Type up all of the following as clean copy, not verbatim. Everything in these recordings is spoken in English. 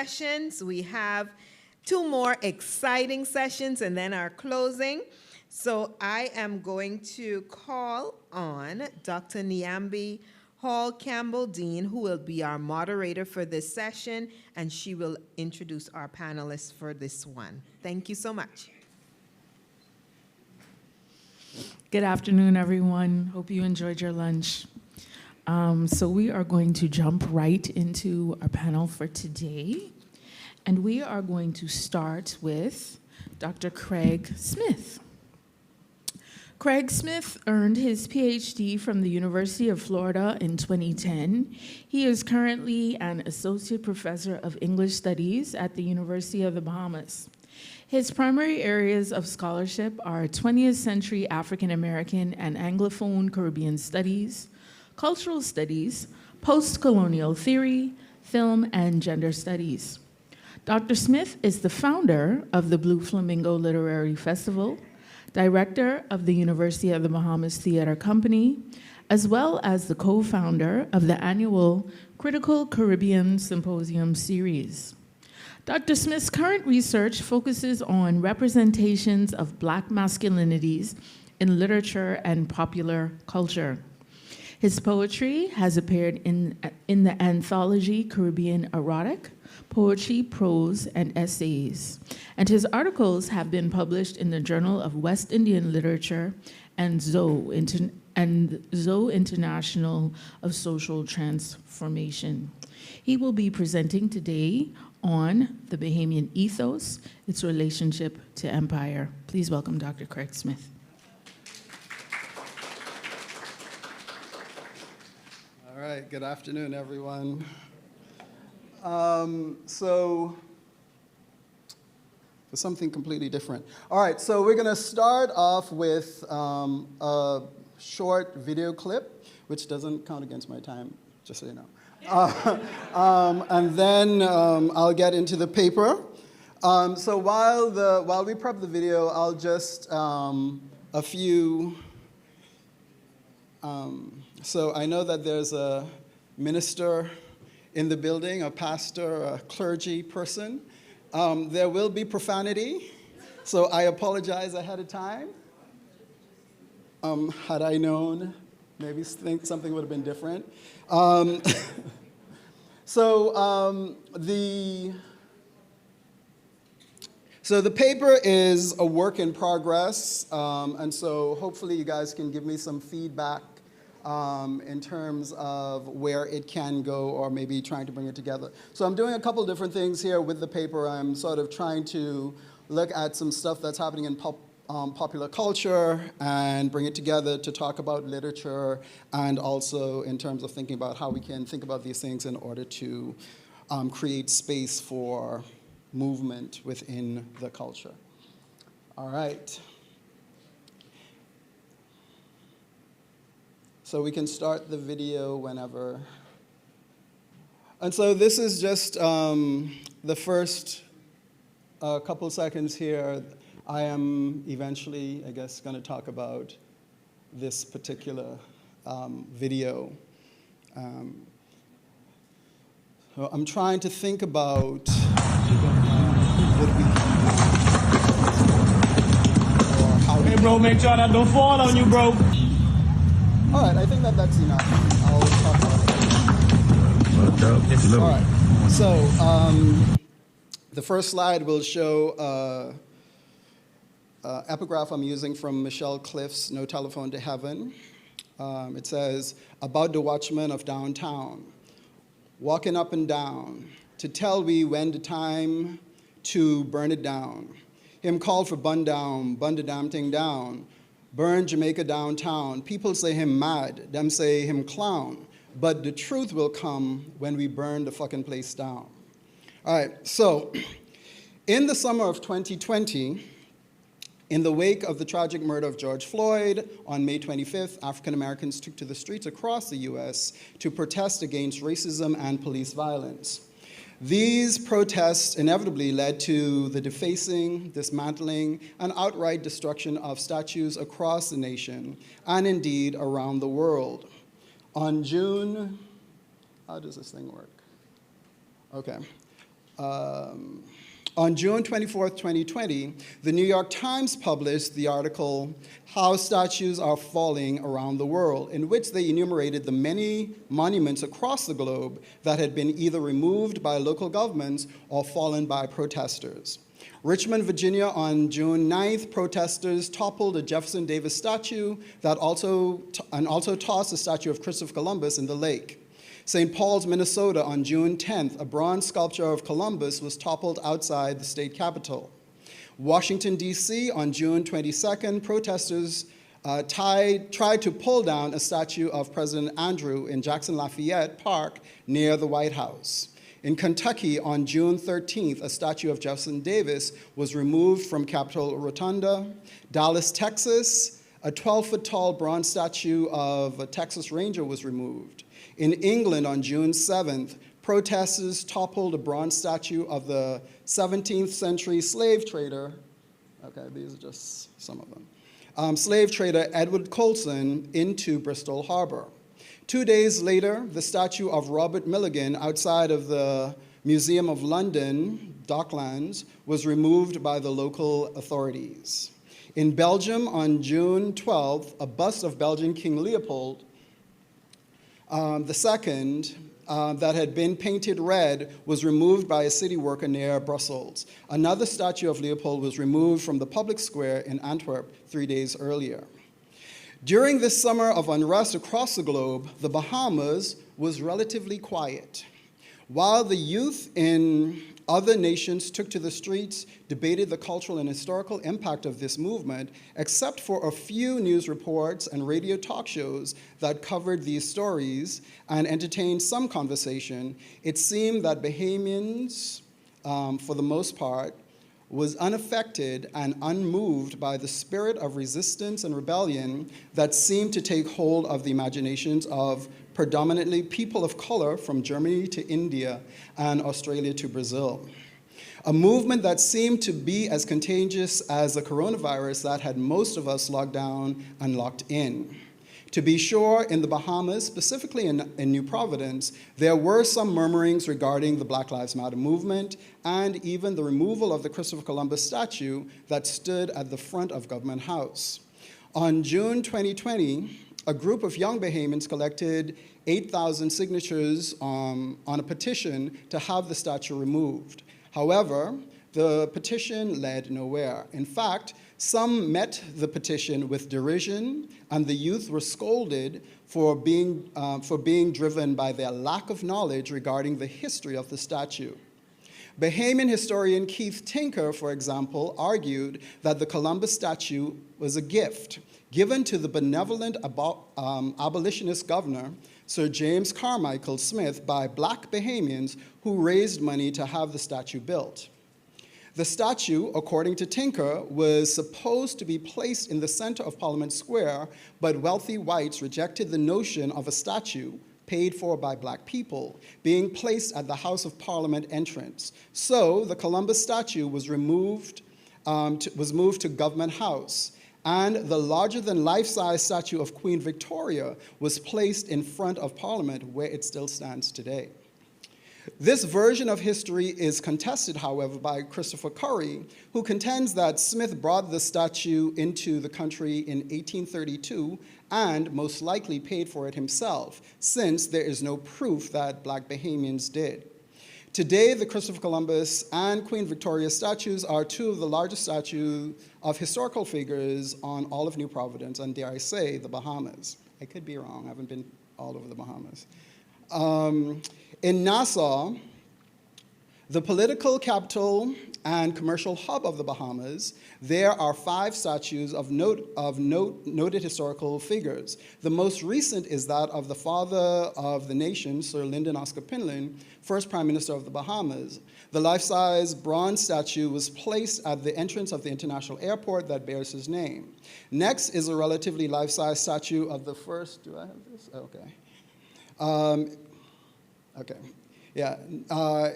sessions. We have two more exciting sessions and then our closing. So I am going to call on Dr. Nyambi Hall Campbell Dean, who will be our moderator for this session, and she will introduce our panelists for this one. Thank you so much. Good afternoon, everyone. Hope you enjoyed your lunch. So we are going to jump right into our panel for today. And we are going to start with Dr. Craig Smith. Craig Smith earned his PhD from the University of Florida in 2010. He is currently an associate professor of English Studies at the University of the Bahamas. His primary areas of scholarship are 20th century African American and Anglophone Caribbean studies, cultural studies, post-colonial theory, film, and gender studies. Dr. Smith is the founder of the Blue Flamingo Literary Festival, director of the University of the Bahamas Theater Company, as well as the co-founder of the annual Critical Caribbean Symposium series. Dr. Smith's current research focuses on representations of Black masculinities in literature and popular culture. His poetry has appeared in the anthology Caribbean Erotic, Poetry, Prose, and Essays, and his articles have been published in the Journal of West Indian Literature and Zoe International of Social Transformation. He will be presenting today on the Bahamian ethos, its relationship to empire. Please welcome Dr. Craig Smith. All right, good afternoon, everyone. So, for something completely different. All right, so we're going to start off with a short video clip, which doesn't count against my time, just so you know. And then I'll get into the paper. So while we prep the video, I'll just a few. So I know that there's a minister in the building, a pastor, a clergy person. There will be profanity, so I apologize ahead of time. Had I known, maybe think something would have been different. So the paper is a work in progress, and so hopefully you guys can give me some feedback in terms of where it can go, or maybe trying to bring it together. So I'm doing a couple different things here with the paper. I'm sort of trying to look at some stuff that's happening in popular culture and bring it together to talk about literature, and also in terms of thinking about how we can think about these things in order to create space for movement within the culture. All right. So we can start the video whenever. And so this is just the first couple seconds here. I am eventually, I guess, going to talk about this particular video. So I'm trying to think about what we can do. Or how hey, bro, make sure that don't fall on you, bro. All right, I think that's enough. I'll talk about it. All right, so the first slide will show epigraph I'm using from Michelle Cliff's No Telephone to Heaven. It says, about the watchman of downtown, walking up and down, to tell we when the time to burn it down. Him called for bun down, bun the damn thing down, burn Jamaica downtown. People say him mad, them say him clown, but the truth will come when we burn the fucking place down. All right, so in the summer of 2020, in the wake of the tragic murder of George Floyd on May 25th, African Americans took to the streets across the US to protest against racism and police violence. These protests inevitably led to the defacing, dismantling, and outright destruction of statues across the nation, and indeed around the world. On June, how does this thing work? Okay. On June 24th, 2020, the New York Times published the article, How Statues Are Falling Around the World, in which they enumerated the many monuments across the globe that had been either removed by local governments or fallen by protesters. Richmond, Virginia, on June 9th, protesters toppled a Jefferson Davis statue and also tossed a statue of Christopher Columbus in the lake. St. Paul's, Minnesota, on June 10th, a bronze sculpture of Columbus was toppled outside the state capitol. Washington, D.C., on June 22nd, protesters tried to pull down a statue of President Andrew in Jackson Lafayette Park near the White House. In Kentucky, on June 13th, a statue of Jefferson Davis was removed from Capitol Rotunda. Dallas, Texas, a 12-foot-tall bronze statue of a Texas Ranger was removed. In England, on June 7th, protesters toppled a bronze statue of the 17th century slave trader, okay, these are just some of them, slave trader Edward Colson into Bristol Harbor. 2 days later, the statue of Robert Milligan outside of the Museum of London, Docklands, was removed by the local authorities. In Belgium, on June 12th, a bust of Belgian King Leopold II that had been painted red was removed by a city worker near Brussels. Another statue of Leopold was removed from the public square in Antwerp 3 days earlier. During this summer of unrest across the globe, the Bahamas was relatively quiet. While the youth in other nations took to the streets, debated the cultural and historical impact of this movement, except for a few news reports and radio talk shows that covered these stories and entertained some conversation, it seemed that Bahamians, for the most part, was unaffected and unmoved by the spirit of resistance and rebellion that seemed to take hold of the imaginations of predominantly people of color from Germany to India and Australia to Brazil. A movement that seemed to be as contagious as the coronavirus that had most of us locked down and locked in. To be sure, in the Bahamas, specifically in New Providence, there were some murmurings regarding the Black Lives Matter movement and even the removal of the Christopher Columbus statue that stood at the front of Government House. On June 2020, a group of young Bahamians collected 8,000 signatures on a petition to have the statue removed. However, the petition led nowhere. In fact, some met the petition with derision, and the youth were scolded for being driven by their lack of knowledge regarding the history of the statue. Bahamian historian Keith Tinker, for example, argued that the Columbus statue was a gift given to the benevolent abolitionist governor, Sir James Carmichael Smith, by Black Bahamians who raised money to have the statue built. The statue, according to Tinker, was supposed to be placed in the center of Parliament Square, but wealthy whites rejected the notion of a statue paid for by Black people being placed at the House of Parliament entrance. So the Columbus statue was moved to Government House, and the larger-than-life-size statue of Queen Victoria was placed in front of Parliament, where it still stands today. This version of history is contested, however, by Christopher Curry, who contends that Smith brought the statue into the country in 1832 and most likely paid for it himself, since there is no proof that Black Bahamians did. Today, the Christopher Columbus and Queen Victoria statues are two of the largest statues of historical figures on all of New Providence, and dare I say, the Bahamas. I could be wrong, I haven't been all over the Bahamas. In Nassau, the political capital and commercial hub of the Bahamas, there are 5 statues of noted historical figures. The most recent is that of the father of the nation, Sir Lyndon Oscar Pinland, first Prime Minister of the Bahamas. The life-size bronze statue was placed at the entrance of the international airport that bears his name. Next is a relatively life-size statue of the first, do I have this? Okay.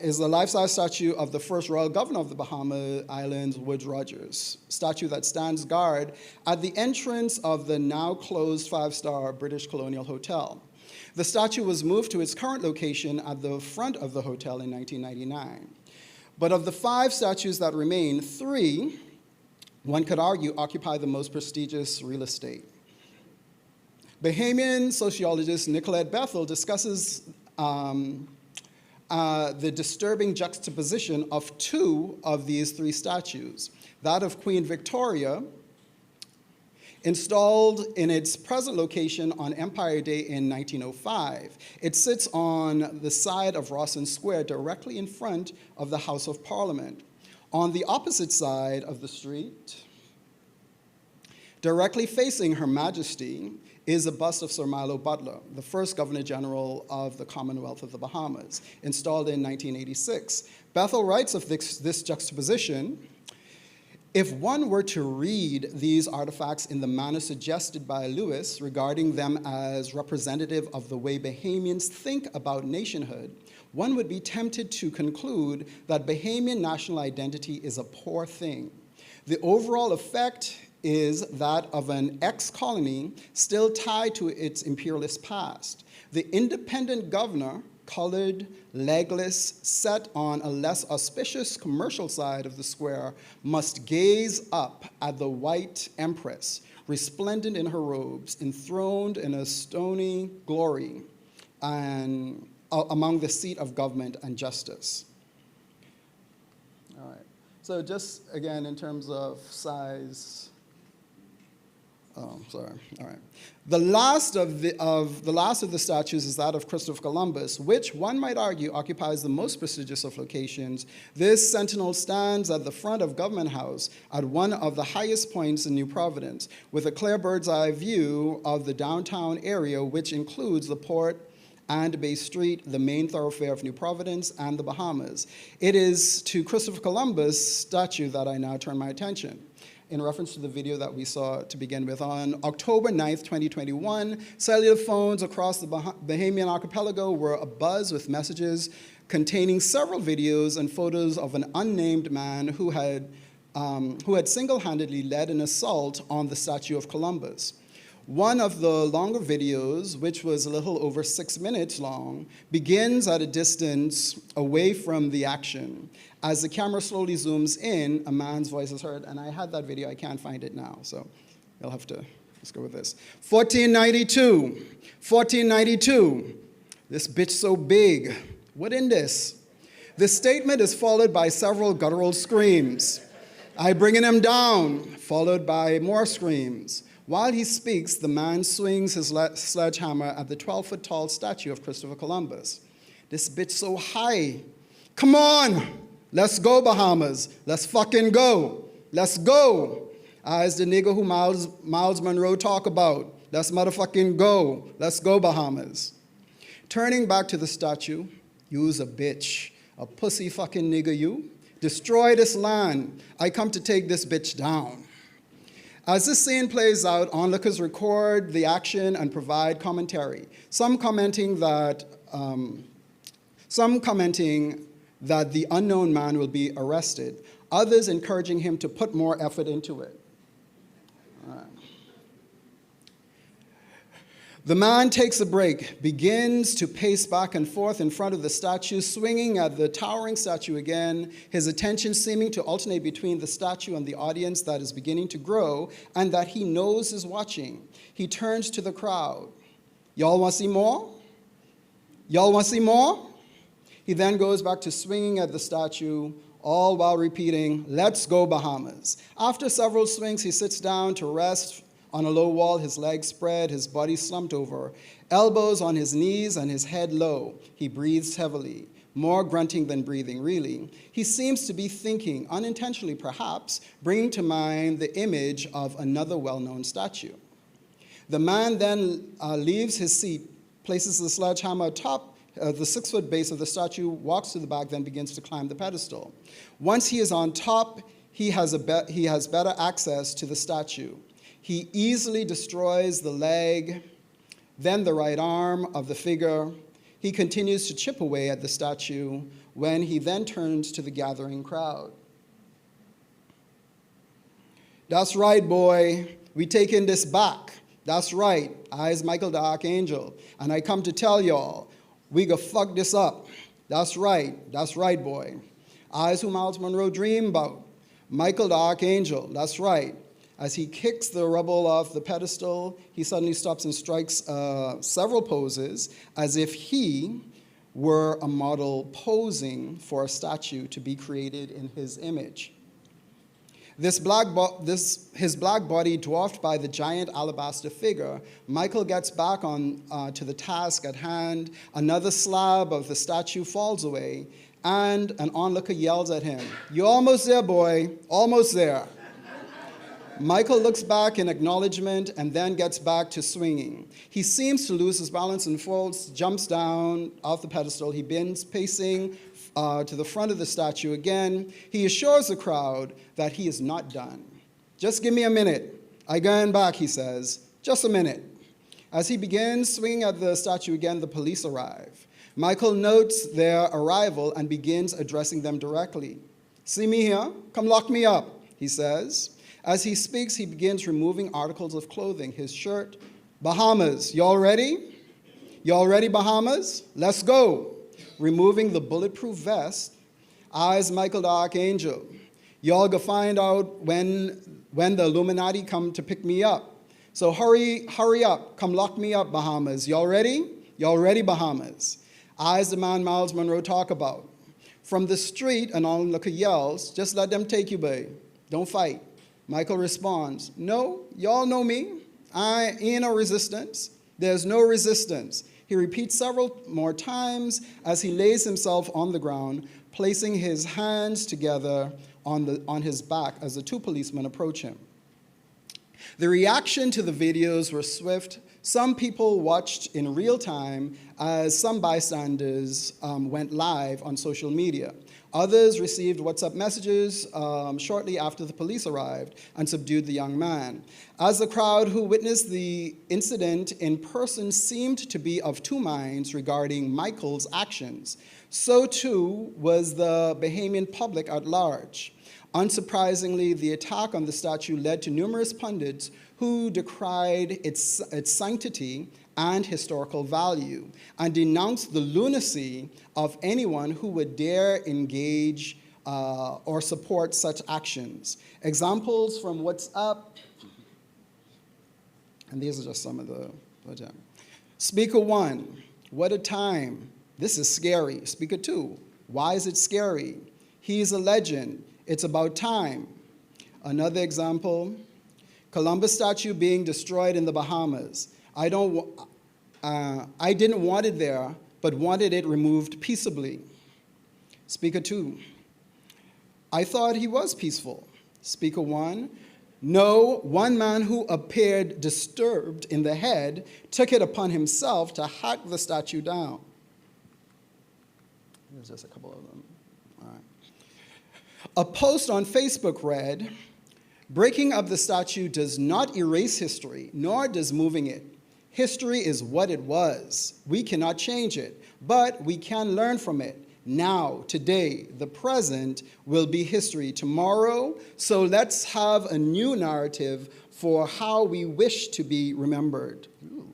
Is the life-size statue of the first royal governor of the Bahama Islands, Woodes Rogers, statue that stands guard at the entrance of the now closed 5-star British Colonial Hotel. The statue was moved to its current location at the front of the hotel in 1999. But of the 5 statues that remain, 3, one could argue, occupy the most prestigious real estate. Bahamian sociologist Nicolette Bethel discusses the disturbing juxtaposition of 2 of these 3 statues, that of Queen Victoria, installed in its present location on Empire Day in 1905. It sits on the side of Rawson Square, directly in front of the House of Parliament. On the opposite side of the street, directly facing Her Majesty, is a bust of Sir Milo Butler, the first Governor General of the Commonwealth of the Bahamas, installed in 1986. Bethel writes of this juxtaposition: if one were to read these artifacts in the manner suggested by Lewis, regarding them as representative of the way Bahamians think about nationhood, one would be tempted to conclude that Bahamian national identity is a poor thing. The overall effect is that of an ex-colony still tied to its imperialist past. The independent governor, colored, legless, set on a less auspicious commercial side of the square, must gaze up at the white empress, resplendent in her robes, enthroned in a stony glory, and among the seat of government and justice. All right. So just again, in terms of size. Oh, sorry. All right. The last of the statues is that of Christopher Columbus, which one might argue occupies the most prestigious of locations. This sentinel stands at the front of Government House at one of the highest points in New Providence, with a clear bird's eye view of the downtown area, which includes the port and Bay Street, the main thoroughfare of New Providence, and the Bahamas. It is to Christopher Columbus' statue that I now turn my attention, in reference to the video that we saw to begin with. On October 9th, 2021, cellular phones across the Bahamian archipelago were abuzz with messages containing several videos and photos of an unnamed man who had single-handedly led an assault on the statue of Columbus. One of the longer videos, which was a little over 6 minutes long, begins at a distance away from the action. As the camera slowly zooms in, a man's voice is heard, and I had that video, I can't find it now, so you'll have to, let's go with this. 1492, this bitch so big, what in this? This statement is followed by several guttural screams. I bringing him down, followed by more screams. While he speaks, the man swings his sledgehammer at the 12-foot-tall statue of Christopher Columbus. This bitch so high. Come on, let's go, Bahamas. Let's fucking go. Let's go. As the nigga who Miles Monroe talk about. Let's motherfucking go. Let's go, Bahamas. Turning back to the statue, you's a bitch. A pussy fucking nigga you. Destroy this land. I come to take this bitch down. As this scene plays out, onlookers record the action and provide commentary. Some commenting that the unknown man will be arrested. Others encouraging him to put more effort into it. The man takes a break, begins to pace back and forth in front of the statue, swinging at the towering statue again, his attention seeming to alternate between the statue and the audience that is beginning to grow and that he knows is watching. He turns to the crowd. Y'all want to see more? Y'all want to see more? He then goes back to swinging at the statue, all while repeating, let's go, Bahamas. After several swings, he sits down to rest on a low wall, his legs spread, his body slumped over, elbows on his knees and his head low. He breathes heavily, more grunting than breathing, really. He seems to be thinking, unintentionally perhaps, bringing to mind the image of another well-known statue. The man then leaves his seat, places the sledgehammer atop the 6-foot base of the statue, walks to the back, then begins to climb the pedestal. Once he is on top, he has better access to the statue. He easily destroys the leg, then the right arm of the figure. He continues to chip away at the statue when he then turns to the gathering crowd. That's right, boy. We taking this back. That's right. I is Michael the Archangel, and I come to tell y'all, we gonna fuck this up. That's right, boy. Eyes who Miles Monroe dreamed about. Michael the Archangel, that's right. As he kicks the rubble off the pedestal, he suddenly stops and strikes several poses as if he were a model posing for a statue to be created in his image. His black body dwarfed by the giant alabaster figure, Michael gets back on to the task at hand. Another slab of the statue falls away, and an onlooker yells at him, "You're almost there, boy, almost there." Michael looks back in acknowledgement and then gets back to swinging. He seems to lose his balance and falls, jumps down off the pedestal. He begins pacing to the front of the statue again. He assures the crowd that he is not done. "Just give me a minute. I going back," he says. "Just a minute." As he begins swinging at the statue again, the police arrive. Michael notes their arrival and begins addressing them directly. "See me here? Come lock me up," he says. As he speaks, he begins removing articles of clothing, his shirt. "Bahamas, y'all ready? Y'all ready, Bahamas? Let's go." Removing the bulletproof vest, eyes Michael the Archangel. "Y'all gonna find out when the Illuminati come to pick me up. So hurry up, come lock me up, Bahamas. Y'all ready? Y'all ready, Bahamas?" Eyes the man Miles Monroe talk about. From the street, an onlooker yells, "Just let them take you, babe. Don't fight." Michael responds, "No, y'all know me. I ain't no resistance. There's no resistance." He repeats several more times as he lays himself on the ground, placing his hands together on his back as the two policemen approach him. The reaction to the videos were swift. Some people watched in real time as some bystanders went live on social media. Others received WhatsApp messages shortly after the police arrived and subdued the young man. As the crowd who witnessed the incident in person seemed to be of two minds regarding Michael's actions, so too was the Bahamian public at large. Unsurprisingly, the attack on the statue led to numerous pundits who decried its sanctity and historical value, and denounced the lunacy of anyone who would dare engage or support such actions. Examples from WhatsApp, and these are just some of the. Speaker 1, "What a time. This is scary." Speaker 2, "Why is it scary? He's a legend. It's about time." Another example, "Columbus statue being destroyed in the Bahamas. I didn't want it there, but wanted it removed peaceably." Speaker 2, "I thought he was peaceful." Speaker 1, "No, one man who appeared disturbed in the head took it upon himself to hack the statue down." There's just a couple of them. All right. A post on Facebook read, "Breaking up the statue does not erase history, nor does moving it. History is what it was. We cannot change it, but we can learn from it. Now, today, the present will be history tomorrow, so let's have a new narrative for how we wish to be remembered." Ooh.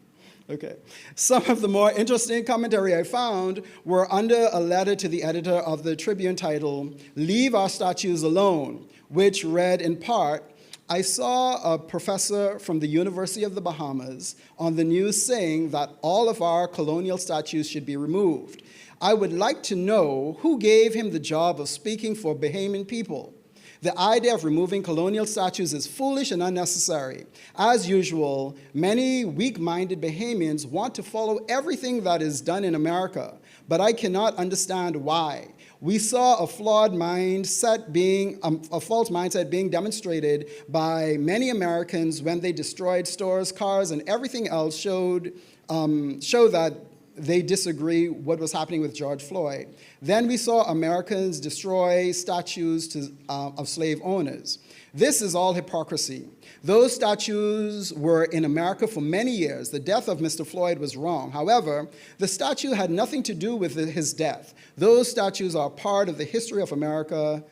Okay. Some of the more interesting commentary I found were under a letter to the editor of the Tribune titled, "Leave Our Statues Alone," which read in part, "I saw a professor from the University of the Bahamas on the news saying that all of our colonial statues should be removed. I would like to know who gave him the job of speaking for Bahamian people. The idea of removing colonial statues is foolish and unnecessary. As usual, many weak-minded Bahamians want to follow everything that is done in America, but I cannot understand why. We saw a false mindset being demonstrated by many Americans when they destroyed stores, cars, and everything else show that they disagree what was happening with George Floyd. Then we saw Americans destroy statues of slave owners. This is all hypocrisy. Those statues were in America for many years. The death of Mr. Floyd was wrong. However, the statue had nothing to do with his death. Those statues are part of the history of America,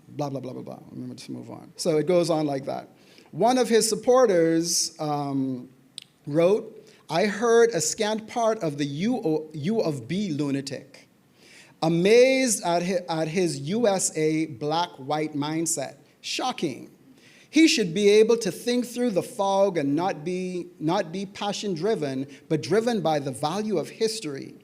blah, blah, blah, blah, blah." Remember to move on. So it goes on like that. One of his supporters wrote, "I heard a scant part of the U of B lunatic. amazed at his USA black-white mindset. Shocking. He should be able to think through the fog and not be passion-driven, but driven by the value of history.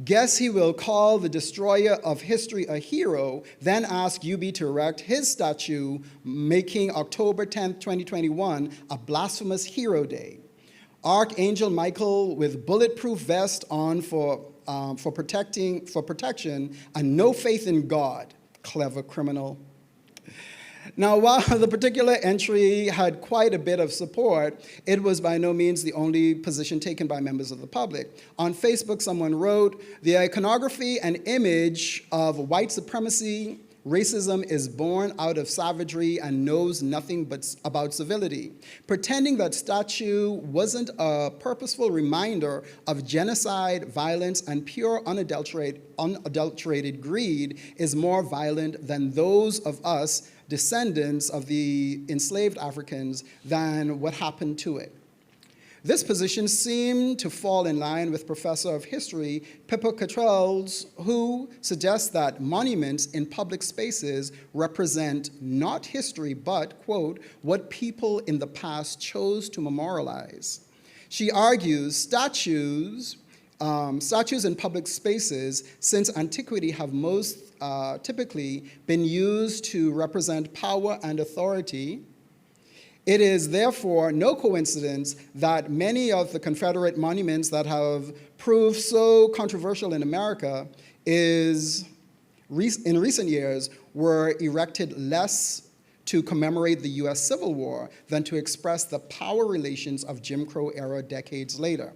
Guess he will call the destroyer of history a hero, then ask UB to erect his statue, making October 10th, 2021 a blasphemous hero day. Archangel Michael with bulletproof vest on for protection and no faith in God. Clever criminal. Now, while the particular entry had quite a bit of support, it was by no means the only position taken by members of the public. On Facebook, someone wrote, "The iconography and image of white supremacy, racism is born out of savagery and knows nothing but about civility. Pretending that statue wasn't a purposeful reminder of genocide, violence, and pure unadulterated greed is more violent than those of us descendants of the enslaved Africans than what happened to it." This position seemed to fall in line with Professor of History Pippa Cottrell's, who suggests that monuments in public spaces represent not history, but, quote, what people in the past chose to memorialize. She argues statues in public spaces since antiquity have most typically been used to represent power and authority. It is therefore no coincidence that many of the Confederate monuments that have proved so controversial in America in recent years were erected less to commemorate the US Civil War than to express the power relations of Jim Crow era decades later.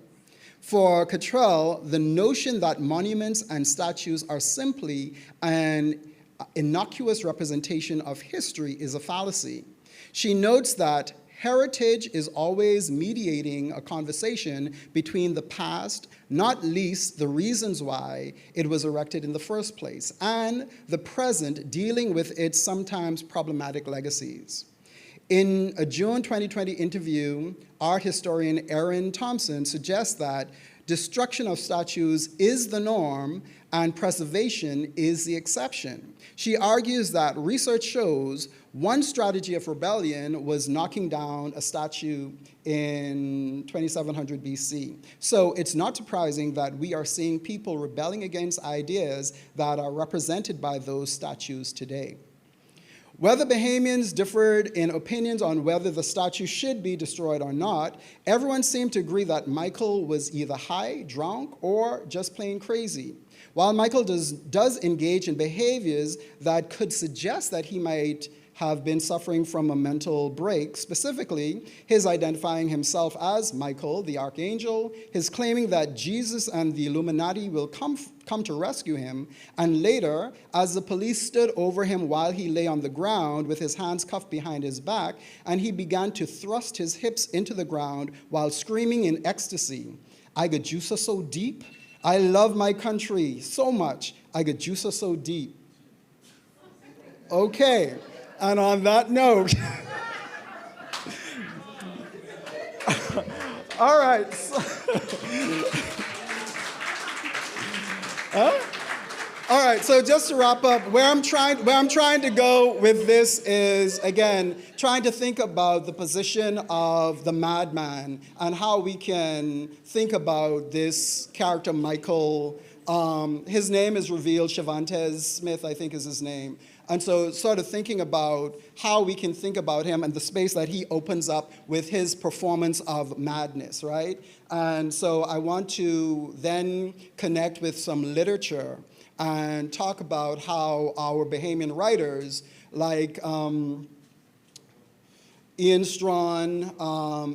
For Cottrell, the notion that monuments and statues are simply an innocuous representation of history is a fallacy. She notes that heritage is always mediating a conversation between the past, not least the reasons why it was erected in the first place, and the present, dealing with its sometimes problematic legacies. In a June 2020 interview, art historian Erin Thompson suggests that destruction of statues is the norm and preservation is the exception. She argues that research shows one strategy of rebellion was knocking down a statue in 2700 BC. So it's not surprising that we are seeing people rebelling against ideas that are represented by those statues today. Whether Bahamians differed in opinions on whether the statue should be destroyed or not, everyone seemed to agree that Michael was either high, drunk, or just plain crazy. While Michael does engage in behaviors that could suggest that he might have been suffering from a mental break, specifically his identifying himself as Michael, the archangel, his claiming that Jesus and the Illuminati will come to rescue him, and later, as the police stood over him while he lay on the ground with his hands cuffed behind his back, and he began to thrust his hips into the ground while screaming in ecstasy, "I got juicer so deep, I love my country so much, I got juicer so deep." Okay. And on that note, all right. All right, so just to wrap up, where I'm trying to go with this is, again, trying to think about the position of the madman and how we can think about this character, Michael. His name is revealed, Cervantes Smith, I think is his name. And so sort of thinking about how we can think about him and the space that he opens up with his performance of madness, right? And so I want to then connect with some literature and talk about how our Bahamian writers, like Ian Strawn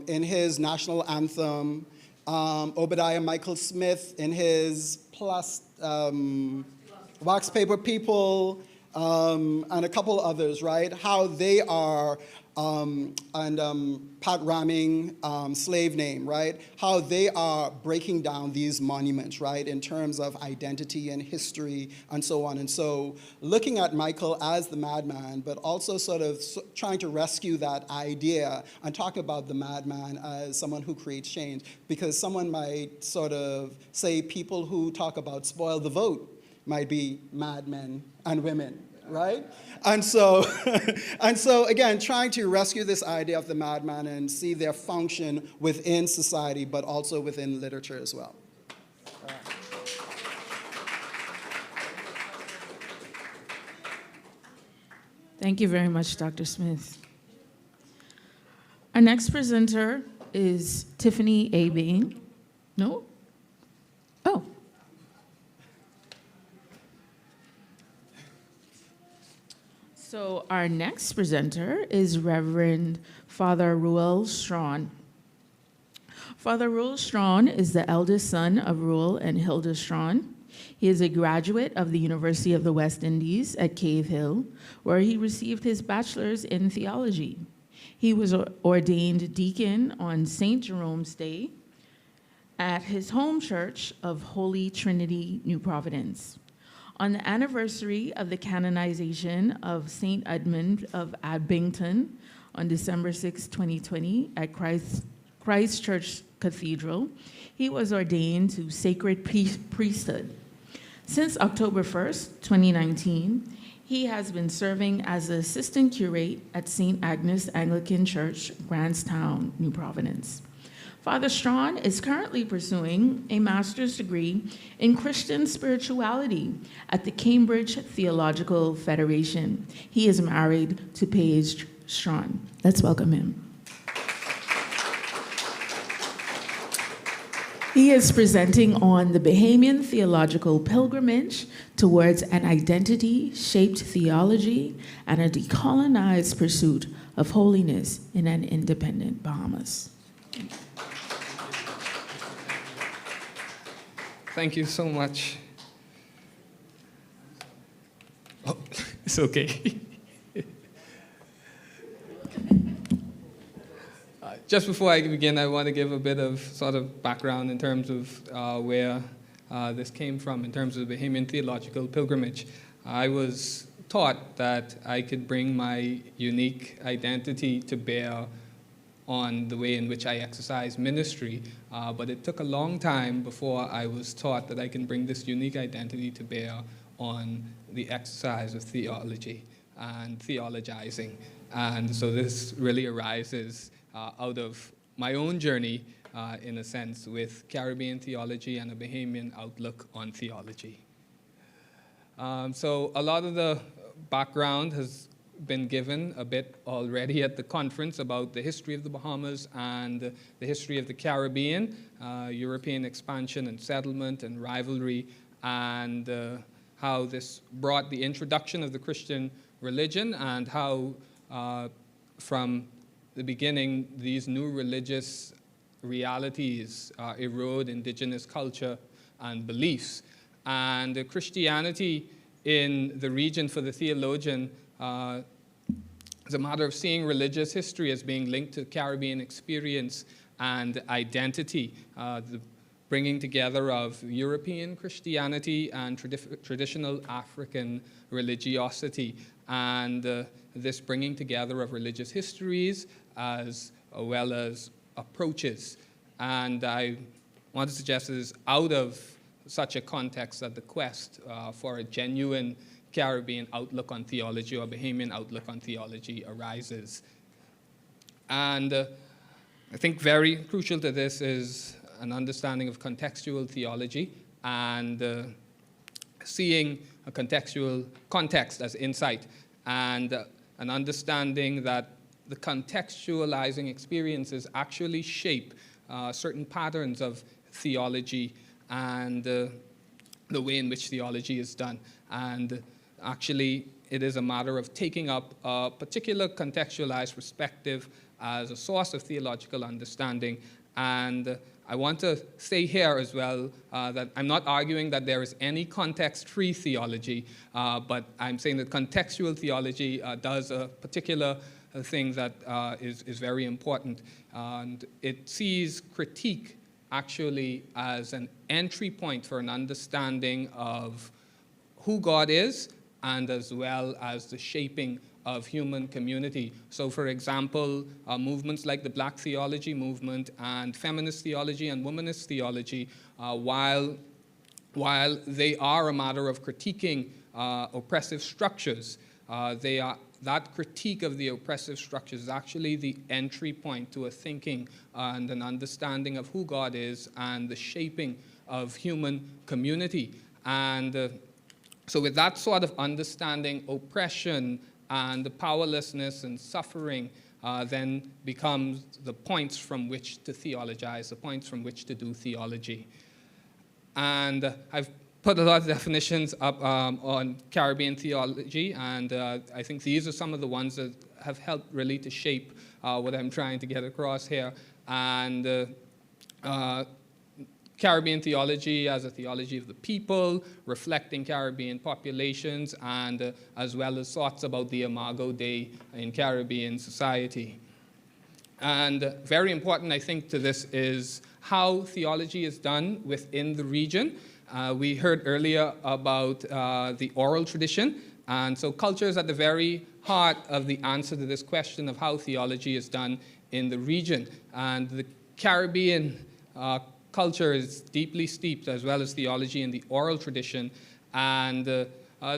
in his national anthem, Obadiah Michael Smith in his Wax Paper People, and a couple others, right? How they are, and Pat Raming, Slave Name, right? How they are breaking down these monuments, right? In terms of identity and history and so on. And so looking at Michael as the madman, but also sort of trying to rescue that idea and talk about the madman as someone who creates change. Because someone might sort of say people who talk about spoil the vote, might be madmen and women, right? And so, and so again, trying to rescue this idea of the madman and see their function within society, but also within literature as well. Thank you very much, Dr. Smith. Our next presenter is Tiffany A. Bain. No? Oh. So our next presenter is Reverend Father Ruel Strawn. Father Ruel Strawn is the eldest son of Ruel and Hilda Strawn. He is a graduate of the University of the West Indies at Cave Hill, where he received his bachelor's in theology. He was ordained deacon on St. Jerome's Day at his home church of Holy Trinity, New Providence. On the anniversary of the canonization of St. Edmund of Abington on December 6, 2020 at Christ Church Cathedral, he was ordained to sacred priesthood. Since October 1st, 2019, he has been serving as the assistant curate at St. Agnes Anglican Church, Grantstown, New Providence. Father Strawn is currently pursuing a master's degree in Christian spirituality at the Cambridge Theological Federation. He is married to Paige Strawn. Let's welcome him. He is presenting on the Bahamian theological pilgrimage towards an identity-shaped theology and a decolonized pursuit of holiness in an independent Bahamas. Thank you so much. Oh, it's okay. Just before I begin, I want to give a bit of sort of background in terms of where this came from, in terms of the Bahamian theological pilgrimage. I was taught that I could bring my unique identity to bear on the way in which I exercise ministry, but it took a long time before I was taught that I can bring this unique identity to bear on the exercise of theology and theologizing. And so this really arises out of my own journey, in a sense, with Caribbean theology and a Bahamian outlook on theology. So a lot of the background has been given a bit already at the conference about the history of the Bahamas and the history of the Caribbean, European expansion and settlement and rivalry, and how this brought the introduction of the Christian religion, and how from the beginning these new religious realities erode indigenous culture and beliefs. And Christianity in the region for the theologian is a matter of seeing religious history as being linked to Caribbean experience and identity, the bringing together of European Christianity and traditional African religiosity, and this bringing together of religious histories as well as approaches. And I want to suggest it is out of such a context that the quest for a genuine Caribbean outlook on theology or Bahamian outlook on theology arises. And I think very crucial to this is an understanding of contextual theology and seeing a contextual context as insight, and an understanding that the contextualizing experiences actually shape certain patterns of theology and the way in which theology is done. And actually, it is a matter of taking up a particular contextualized perspective as a source of theological understanding. And I want to say here as well that I'm not arguing that there is any context-free theology, but I'm saying that contextual theology does a particular thing that is very important. And it sees critique actually as an entry point for an understanding of who God is, and as well as the shaping of human community. So for example, movements like the Black theology movement and feminist theology and womanist theology, while while they are a matter of critiquing oppressive structures, that critique of the oppressive structures is actually the entry point to a thinking and an understanding of who God is and the shaping of human community. And so with that sort of understanding, oppression and the powerlessness and suffering then becomes the points from which to theologize, the points from which to do theology. And I've put a lot of definitions up on Caribbean theology, and I think these are some of the ones that have helped really to shape what I'm trying to get across here. And Caribbean theology as a theology of the people, reflecting Caribbean populations, and as well as thoughts about the Imago Dei in Caribbean society. And very important, I think, to this is how theology is done within the region. We heard earlier about the oral tradition, and so culture is at the very heart of the answer to this question of how theology is done in the region. And the Caribbean culture is deeply steeped, as well as theology, in the oral tradition, and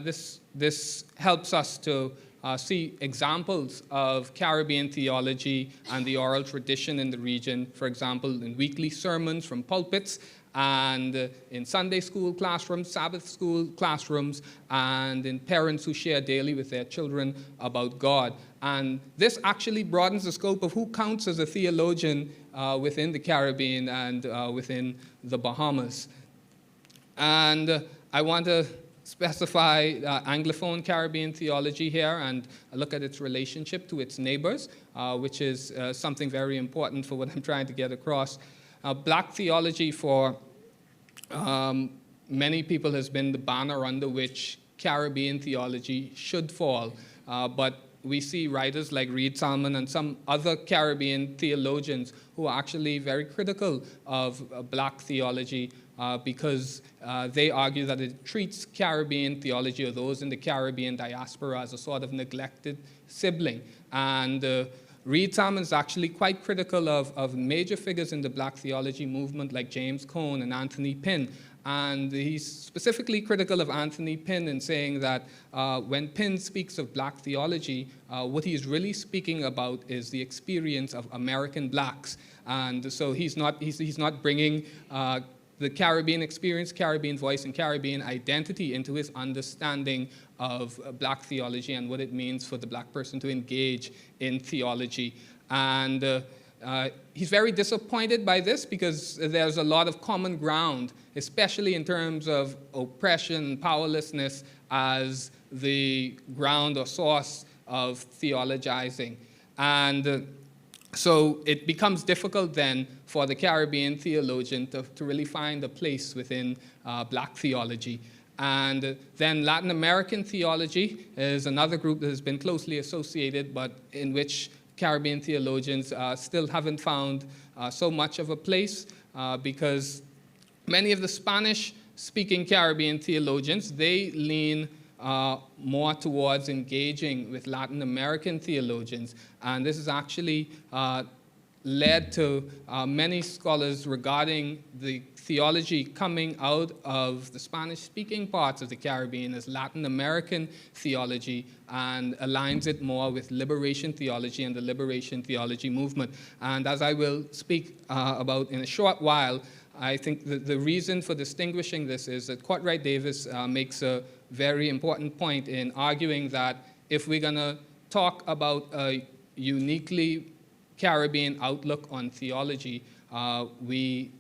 this helps us to see examples of Caribbean theology and the oral tradition in the region, for example, in weekly sermons from pulpits, and in Sunday school classrooms, Sabbath school classrooms, and in parents who share daily with their children about God. And this actually broadens the scope of who counts as a theologian within the Caribbean and within the Bahamas. And I want to specify Anglophone Caribbean theology here and look at its relationship to its neighbors, which is something very important for what I'm trying to get across. Black theology for many people has been the banner under which Caribbean theology should fall, but we see writers like Reed Salmon and some other Caribbean theologians who are actually very critical of black theology because they argue that it treats Caribbean theology, or those in the Caribbean diaspora, as a sort of neglected sibling. And Reed Salmon is actually quite critical of major figures in the black theology movement like James Cone and Anthony Pinn. And he's specifically critical of Anthony Pinn in saying that when Pinn speaks of black theology, what he's really speaking about is the experience of American blacks. And so he's not bringing the Caribbean experience, Caribbean voice, and Caribbean identity into his understanding of black theology and what it means for the black person to engage in theology. And he's very disappointed by this because there's a lot of common ground, especially in terms of oppression and powerlessness as the ground or source of theologizing. And so it becomes difficult then for the Caribbean theologian to really find a place within black theology. And then Latin American theology is another group that has been closely associated, but in which Caribbean theologians still haven't found so much of a place because many of the Spanish-speaking Caribbean theologians, they lean more towards engaging with Latin American theologians. And this has actually led to many scholars regarding the theology coming out of the Spanish-speaking parts of the Caribbean as Latin American theology, and aligns it more with liberation theology and the liberation theology movement. And as I will speak about in a short while, I think the reason for distinguishing this is that Cartwright Davis makes a very important point in arguing that if we're going to talk about a uniquely Caribbean outlook on theology, we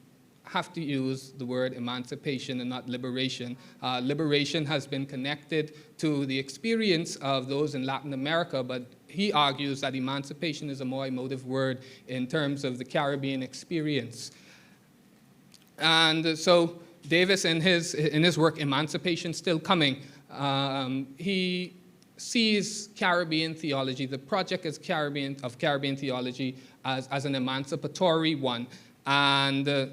have to use the word emancipation and not liberation. Liberation has been connected to the experience of those in Latin America, but he argues that emancipation is a more emotive word in terms of the Caribbean experience. And so Davis, in his work, Emancipation Still Coming, he sees Caribbean theology, the project of Caribbean theology, as an emancipatory one. And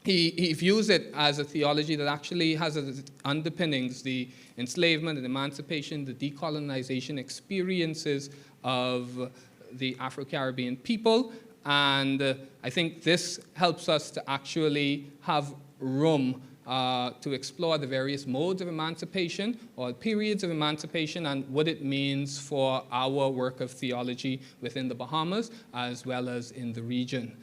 he views it as a theology that actually has as its underpinnings the enslavement and emancipation, the decolonization experiences of the Afro-Caribbean people. And I think this helps us to actually have room to explore the various modes of emancipation or periods of emancipation and what it means for our work of theology within the Bahamas as well as in the region.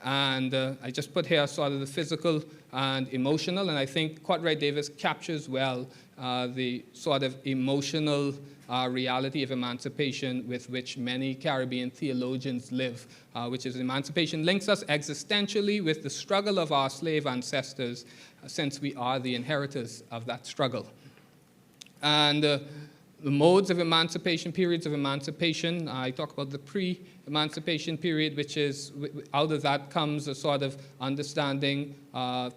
And I just put here sort of the physical and emotional, and I think Cartwright Davis captures well the sort of emotional reality of emancipation with which many Caribbean theologians live, which is emancipation links us existentially with the struggle of our slave ancestors, since we are the inheritors of that struggle. And the modes of emancipation, periods of emancipation, I talk about the pre-emancipation period, which is, out of that comes a sort of understanding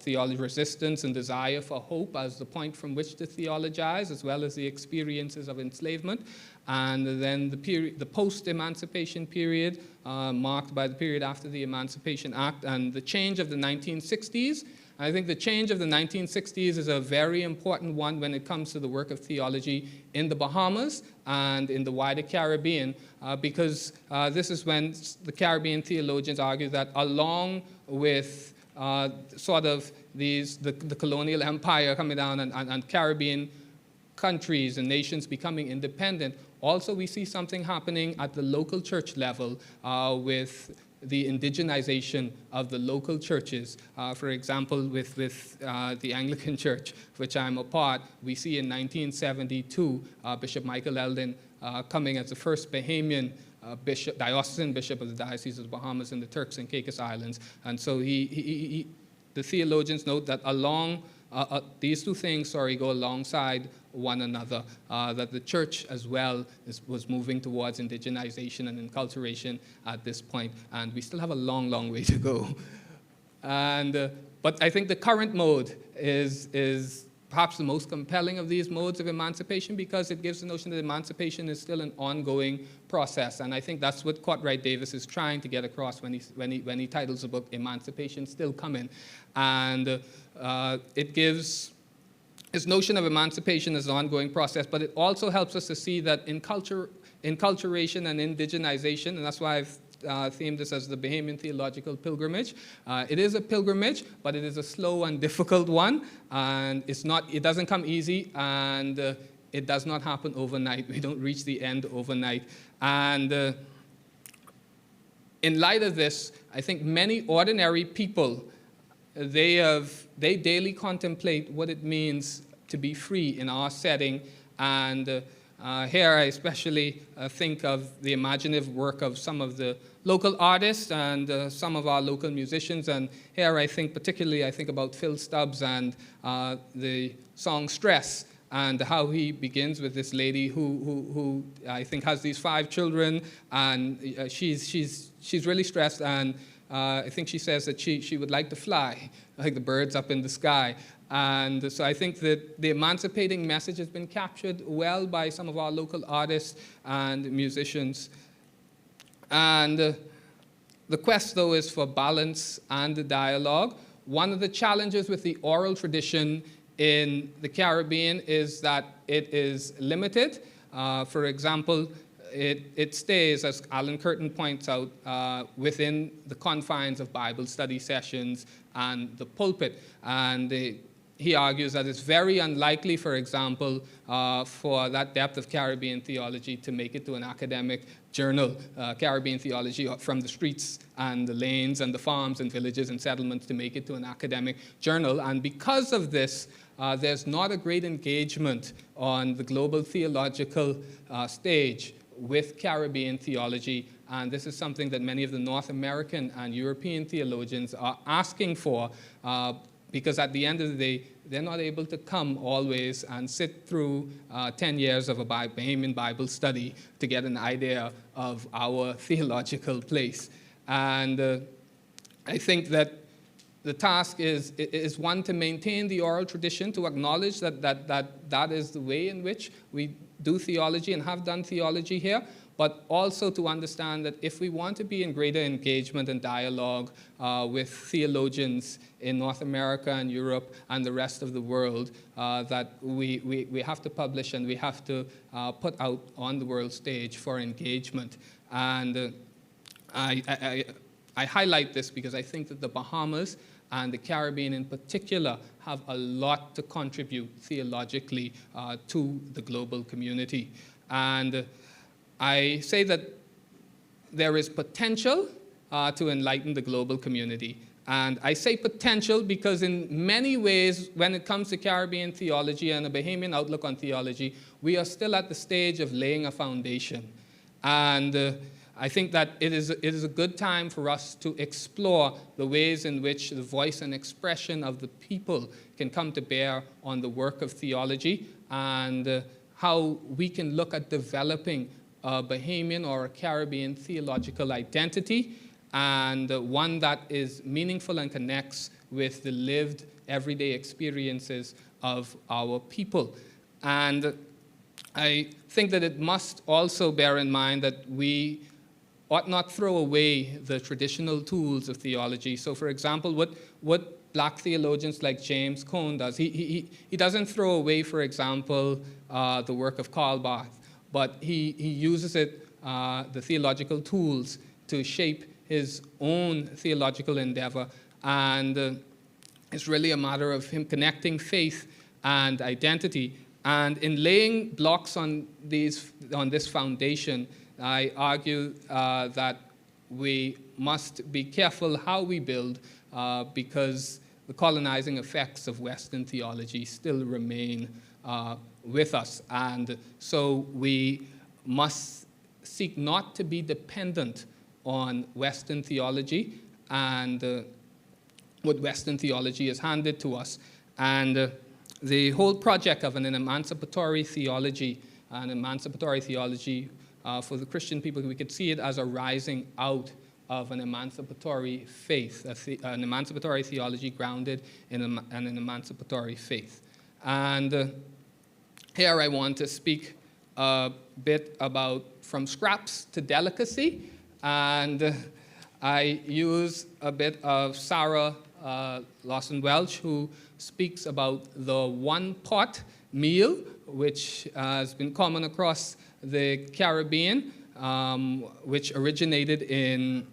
theology, resistance and desire for hope as the point from which to theologize, as well as the experiences of enslavement. And then the post-emancipation period, marked by the period after the Emancipation Act and the change of the 1960s. I think the change of the 1960s is a very important one when it comes to the work of theology in the Bahamas and in the wider Caribbean, because this is when the Caribbean theologians argue that along with sort of the colonial empire coming down and Caribbean countries and nations becoming independent, also we see something happening at the local church level with the indigenization of the local churches. For example, with the Anglican Church, which I'm a part, we see in 1972 Bishop Michael Eldon coming as the first Bahamian diocesan bishop of the Diocese of the Bahamas and the Turks and Caicos Islands. And so the theologians note that along these two things, go alongside one another, that the church as well was moving towards indigenization and enculturation at this point, and we still have a long, long way to go. And, but I think the current mode is perhaps the most compelling of these modes of emancipation because it gives the notion that emancipation is still an ongoing process, and I think that's what Cartwright Davis is trying to get across when he titles the book Emancipation Still Coming. And it gives his notion of emancipation as an ongoing process, but it also helps us to see that enculturation and indigenization, and that's why I've themed this as the Bahamian theological pilgrimage. It is a pilgrimage, but it is a slow and difficult one, and it doesn't come easy, and it does not happen overnight. We don't reach the end overnight. And in light of this, I think many ordinary people, they daily contemplate what it means to be free in our setting. And here I especially think of the imaginative work of some of the local artists and some of our local musicians. And here I think about Phil Stubbs and the song Stress, and how he begins with this lady who I think has these 5 children, and she's really stressed, and I think she says that she would like to fly, like the birds up in the sky. And so I think that the emancipating message has been captured well by some of our local artists and musicians. And the quest, though, is for balance and the dialogue. One of the challenges with the oral tradition in the Caribbean is that it is limited. For example, it stays, as Alan Curtin points out, within the confines of Bible study sessions and the pulpit. And he argues that it's very unlikely, for example, for that depth of Caribbean theology to make it to an academic journal, Caribbean theology from the streets and the lanes and the farms and villages and settlements to make it to an academic journal. And because of this, there's not a great engagement on the global theological stage with Caribbean theology, and this is something that many of the North American and European theologians are asking for, because at the end of the day, they're not able to come always and sit through 10 years of a Bahamian Bible study to get an idea of our theological place. And I think that the task is one, to maintain the oral tradition, to acknowledge that is the way in which we do theology and have done theology here, but also to understand that if we want to be in greater engagement and dialogue with theologians in North America and Europe and the rest of the world, that we have to publish and we have to put out on the world stage for engagement. And I highlight this because I think that the Bahamas and the Caribbean in particular have a lot to contribute theologically to the global community. And I say that there is potential to enlighten the global community. And I say potential because in many ways, when it comes to Caribbean theology and a Bahamian outlook on theology, we are still at the stage of laying a foundation. And I think that it is a good time for us to explore the ways in which the voice and expression of the people can come to bear on the work of theology, and how we can look at developing a Bahamian or a Caribbean theological identity, and one that is meaningful and connects with the lived everyday experiences of our people. And I think that it must also bear in mind that we ought not throw away the traditional tools of theology. So, for example, what black theologians like James Cone does, he doesn't throw away, for example, the work of Karl Barth, but he uses it, the theological tools, to shape his own theological endeavor. And it's really a matter of him connecting faith and identity. And in laying blocks on this foundation, I argue that we must be careful how we build, because the colonizing effects of Western theology still remain with us. And so we must seek not to be dependent on Western theology and what Western theology has handed to us. And the whole project of an emancipatory theology for the Christian people, we could see it as a rising out of an emancipatory faith, an emancipatory theology grounded in an emancipatory faith. And here I want to speak a bit about from scraps to delicacy, and I use a bit of Sarah Lawson Welch, who speaks about the one-pot meal, which has been common across the Caribbean, which originated in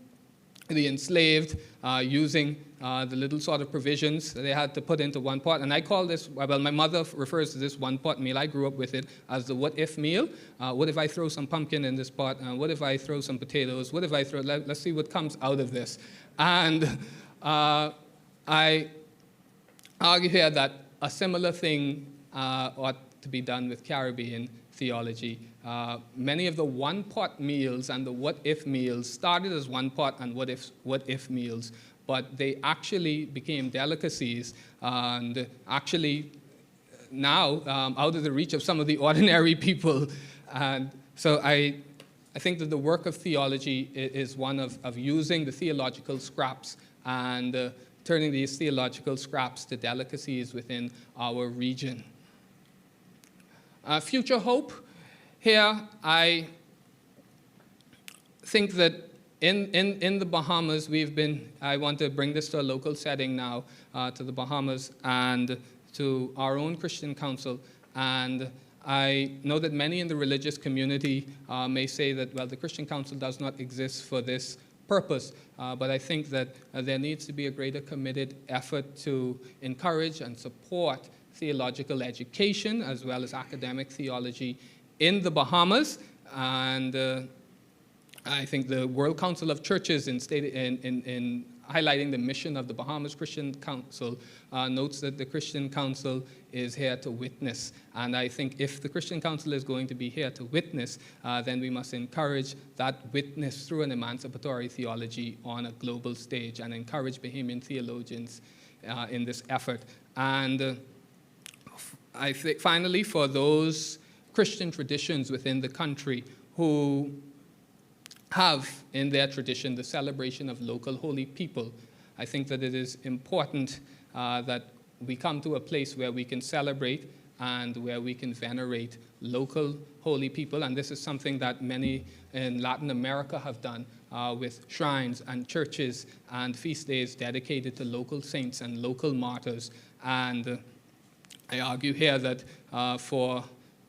the enslaved using the little sort of provisions that they had to put into one pot. And I call this, well, my mother refers to this one-pot meal. I grew up with it as the what-if meal. What if I throw some pumpkin in this pot? What if I throw some potatoes? What if I throw, let's see what comes out of this. And I argue here that a similar thing ought to be done with Caribbean theology. Many of the one-pot meals and the what-if meals started as one-pot and what-if meals, but they actually became delicacies and actually now out of the reach of some of the ordinary people. And so I think that the work of theology is one of using the theological scraps and turning these theological scraps to delicacies within our region. Future hope. Here, I think that in the Bahamas, I want to bring this to a local setting now, to the Bahamas and to our own Christian Council. And I know that many in the religious community may say that, well, the Christian Council does not exist for this purpose, but I think that there needs to be a greater committed effort to encourage and support theological education as well as academic theology in the Bahamas. And I think the World Council of Churches in highlighting the mission of the Bahamas Christian Council notes that the Christian Council is here to witness. And I think if the Christian Council is going to be here to witness, then we must encourage that witness through an emancipatory theology on a global stage and encourage Bahamian theologians in this effort. And I think finally, for those Christian traditions within the country who have in their tradition the celebration of local holy people, I think that it is important that we come to a place where we can celebrate and where we can venerate local holy people. And this is something that many in Latin America have done with shrines and churches and feast days dedicated to local saints and local martyrs. And I argue here that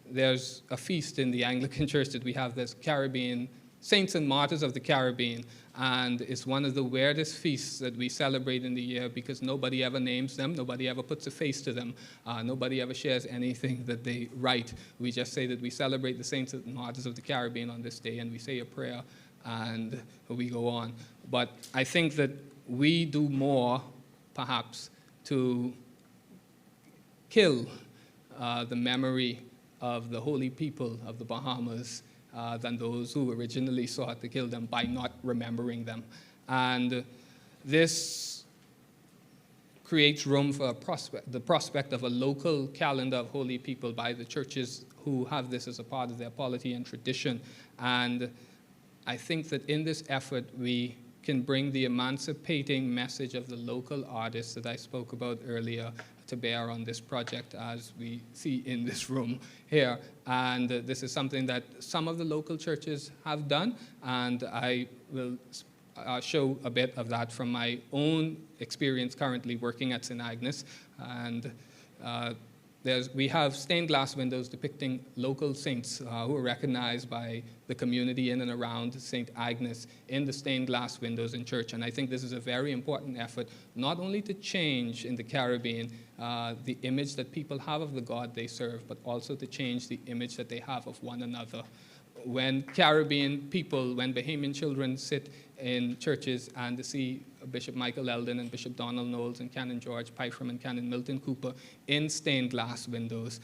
there's a feast in the Anglican Church that we have, this Caribbean saints and martyrs of the Caribbean. And it's one of the weirdest feasts that we celebrate in the year because nobody ever names them, nobody ever puts a face to them, nobody ever shares anything that they write. We just say that we celebrate the saints and martyrs of the Caribbean on this day, and we say a prayer, and we go on. But I think that we do more, perhaps, to kill the memory of the holy people of the Bahamas than those who originally sought to kill them by not remembering them. And this creates room for the prospect of a local calendar of holy people by the churches who have this as a part of their polity and tradition. And I think that in this effort, we can bring the emancipating message of the local artists that I spoke about earlier to bear on this project, as we see in this room here. And this is something that some of the local churches have done, and I will show a bit of that from my own experience currently working at St. Agnes. And we have stained glass windows depicting local saints who are recognized by the community in and around St. Agnes in the stained glass windows in church. And I think this is a very important effort, not only to change in the Caribbean the image that people have of the God they serve, but also to change the image that they have of one another. When Caribbean people, when Bahamian children sit in churches and to see Bishop Michael Eldon and Bishop Donald Knowles and Canon George Pyfrom and Canon Milton Cooper in stained glass windows,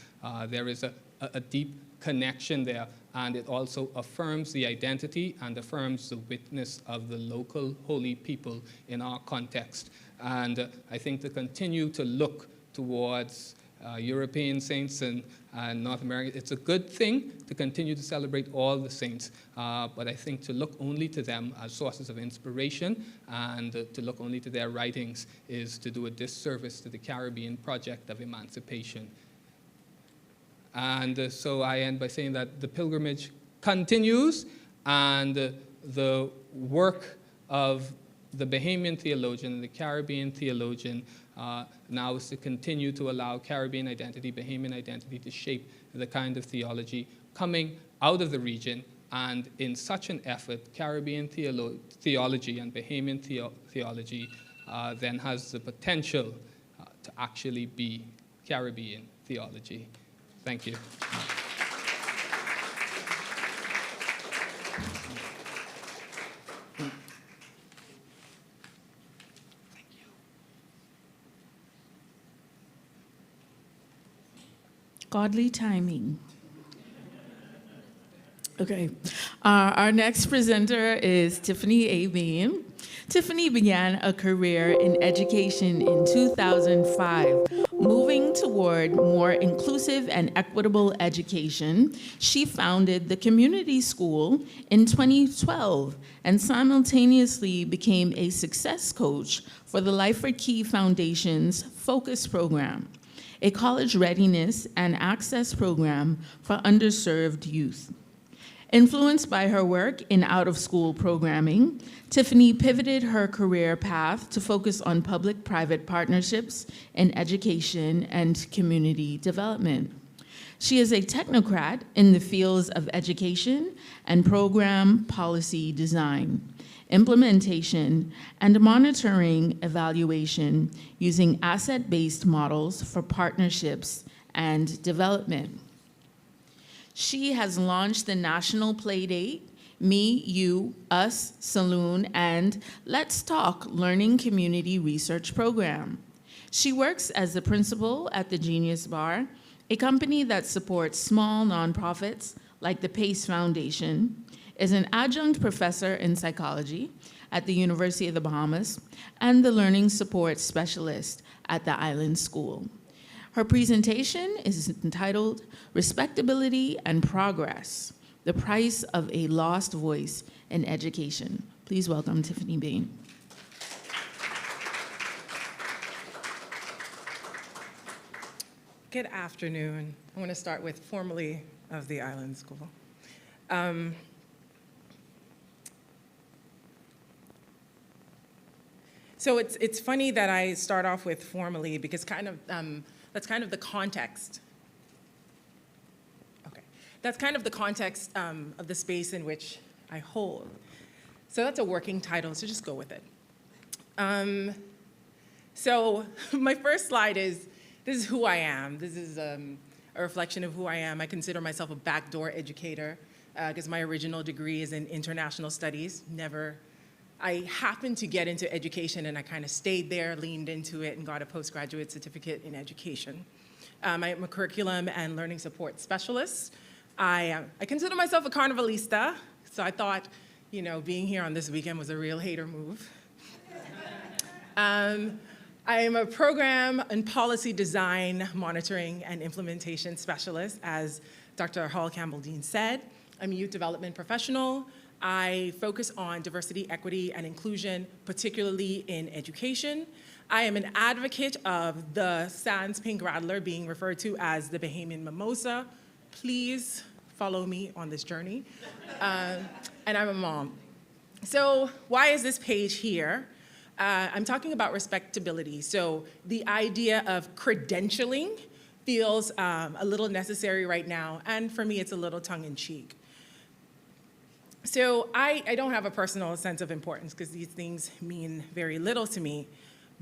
there is a deep connection there, and it also affirms the identity and affirms the witness of the local holy people in our context. And I think to continue to look towards European saints and North America, it's a good thing to continue to celebrate all the saints, but I think to look only to them as sources of inspiration and to look only to their writings is to do a disservice to the Caribbean project of emancipation. And so I end by saying that the pilgrimage continues, and the work of the Bahamian theologian and the Caribbean theologian now is to continue to allow Caribbean identity, Bahamian identity, to shape the kind of theology coming out of the region. And in such an effort, Caribbean theology and Bahamian theology then has the potential to actually be Caribbean theology. Thank you. Godly timing. Okay. Our next presenter is Tiffany A. Bain. Tiffany began a career in education in 2005. Moving toward more inclusive and equitable education, she founded the Community School in 2012 and simultaneously became a success coach for the Lyford Key Foundation's Focus Program, a college readiness and access program for underserved youth. Influenced by her work in out-of-school programming, Tiffany pivoted her career path to focus on public-private partnerships in education and community development. She is a technocrat in the fields of education and program policy design, implementation, and monitoring evaluation using asset-based models for partnerships and development. She has launched the National Playdate, Me, You, Us Saloon, and Let's Talk Learning Community Research Program. She works as the principal at the Genius Bar, a company that supports small nonprofits like the PACE Foundation, is an adjunct professor in psychology at the University of the Bahamas, and the learning support specialist at the Island School. Her presentation is entitled Respectability and Progress, the Price of a Lost Voice in Education. Please welcome Tiffany Bain. Good afternoon. I want to start with formally of the Island School. So it's funny that I start off with formally because that's kind of the context. Okay, that's kind of the context of the space in which I hold. So that's a working title, so just go with it. So my first slide is, this is who I am. This is a reflection of who I am. I consider myself a backdoor educator because my original degree is in international studies. I happened to get into education and I kind of stayed there, leaned into it, and got a postgraduate certificate in education. I am a curriculum and learning support specialist. I consider myself a carnivalista, so I thought, being here on this weekend was a real hater move. I am a program and policy design, monitoring, and implementation specialist, as Dr. Hall Campbell-Dean said. I'm a youth development professional. I focus on diversity, equity, and inclusion, particularly in education. I am an advocate of the Sans Pink Rattler being referred to as the Bahamian mimosa. Please follow me on this journey. And I'm a mom. So why is this page here? I'm talking about respectability. So the idea of credentialing feels a little necessary right now, and for me, it's a little tongue-in-cheek. So I don't have a personal sense of importance because these things mean very little to me,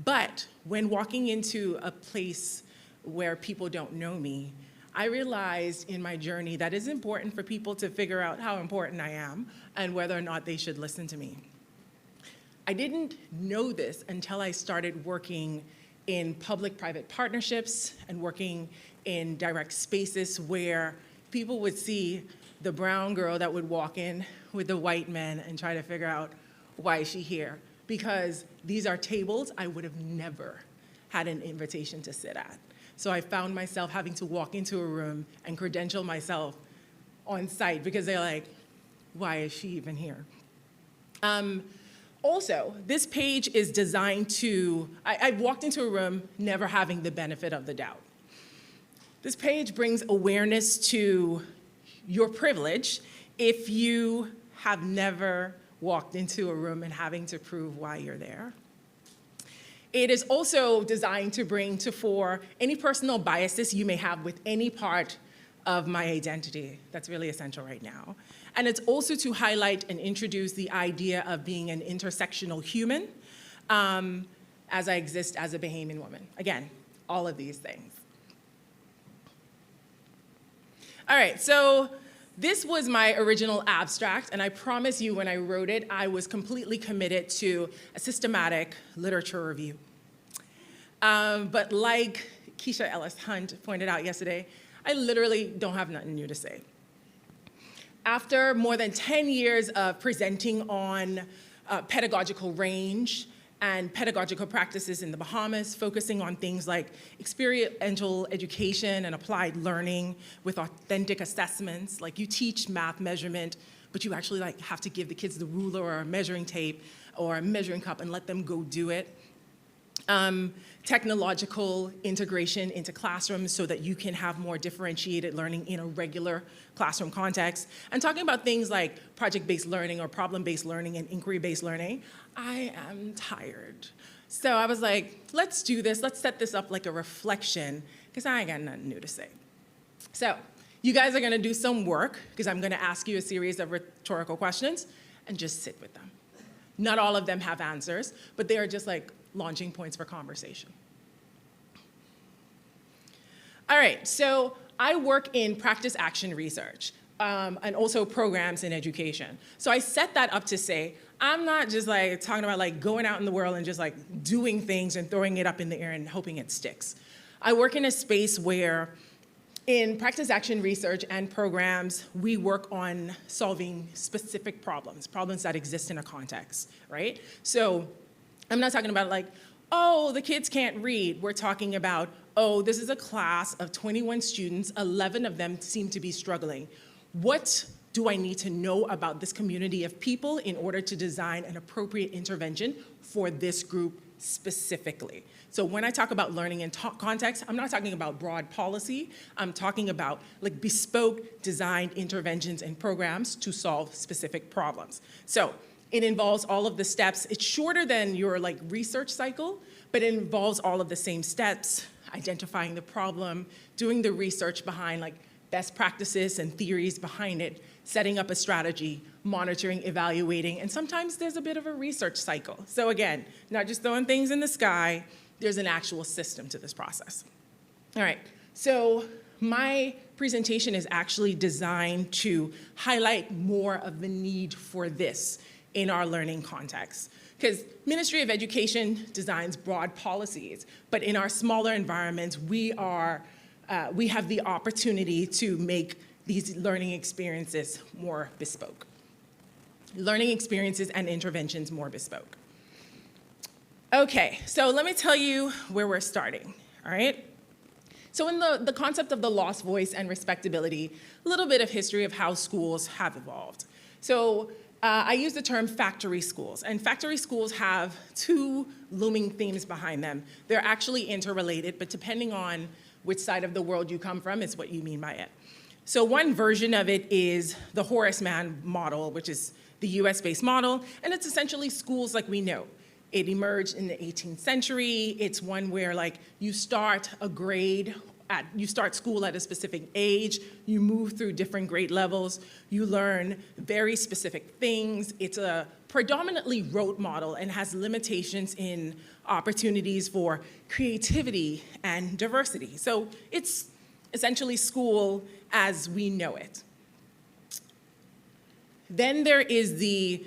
but when walking into a place where people don't know me, I realized in my journey that it's important for people to figure out how important I am and whether or not they should listen to me. I didn't know this until I started working in public-private partnerships and working in direct spaces where people would see the brown girl that would walk in with the white men and try to figure out why is she here? Because these are tables I would have never had an invitation to sit at. So I found myself having to walk into a room and credential myself on site because they're like, why is she even here? Also, this page is designed to, I walked into a room never having the benefit of the doubt. This page brings awareness to your privilege if you have never walked into a room and having to prove why you're there. It is also designed to bring to fore any personal biases you may have with any part of my identity. That's really essential right now. And it's also to highlight and introduce the idea of being an intersectional human as I exist as a Bahamian woman. Again, all of these things. All right, so this was my original abstract, and I promise you when I wrote it, I was completely committed to a systematic literature review. But like Keisha Ellis Hunt pointed out yesterday, I literally don't have nothing new to say. After more than 10 years of presenting on pedagogical range and pedagogical practices in the Bahamas, focusing on things like experiential education and applied learning with authentic assessments, like you teach math measurement, but you actually have to give the kids the ruler or a measuring tape or a measuring cup and let them go do it. Technological integration into classrooms so that you can have more differentiated learning in a regular classroom context. And talking about things like project-based learning or problem-based learning and inquiry-based learning, I am tired. So I was like, let's do this. Let's set this up like a reflection because I ain't got nothing new to say. So you guys are going to do some work because I'm going to ask you a series of rhetorical questions and just sit with them. Not all of them have answers, but they are just like launching points for conversation. All right, so I work in practice action research and also programs in education. So I set that up to say, I'm not just like talking about like going out in the world and just like doing things and throwing it up in the air and hoping it sticks. I work in a space where in practice action research and programs, we work on solving specific problems that exist in a context, right? So I'm not talking about like, oh, the kids can't read. We're talking about, oh, this is a class of 21 students, 11 of them seem to be struggling. What do I need to know about this community of people in order to design an appropriate intervention for this group specifically? So when I talk about learning in context, I'm not talking about broad policy. I'm talking about like bespoke designed interventions and programs to solve specific problems. So it involves all of the steps. It's shorter than your like research cycle, but it involves all of the same steps, identifying the problem, doing the research behind like best practices and theories behind it, setting up a strategy, monitoring, evaluating, and sometimes there's a bit of a research cycle. So again, not just throwing things in the sky, there's an actual system to this process. All right, so my presentation is actually designed to highlight more of the need for this in our learning context. Because Ministry of Education designs broad policies, but in our smaller environments, we have the opportunity to make these learning experiences more bespoke. Learning experiences and interventions more bespoke. Okay, so let me tell you where we're starting, all right? So in the concept of the lost voice and respectability, a little bit of history of how schools have evolved. So I use the term factory schools, and factory schools have two looming themes behind them. They're actually interrelated, but depending on which side of the world you come from is what you mean by it. So one version of it is the Horace Mann model, which is the US-based model, and it's essentially schools like we know. It emerged in the 18th century. It's one where you start you start school at a specific age, you move through different grade levels, you learn very specific things. It's a predominantly rote model and has limitations in opportunities for creativity and diversity. So it's essentially school as we know it. Then there is the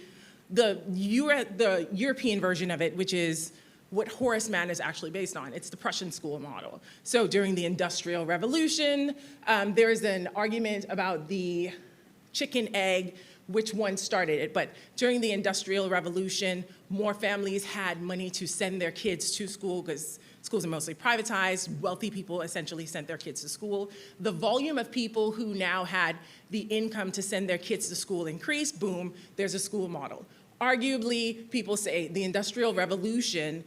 European version of it, which is what Horace Mann is actually based on. It's the Prussian school model. So during the Industrial Revolution, there is an argument about the chicken egg, which one started it. But during the Industrial Revolution, more families had money to send their kids to school because schools are mostly privatized. Wealthy people essentially sent their kids to school. The volume of people who now had the income to send their kids to school increased. Boom, there's a school model. Arguably, people say the Industrial Revolution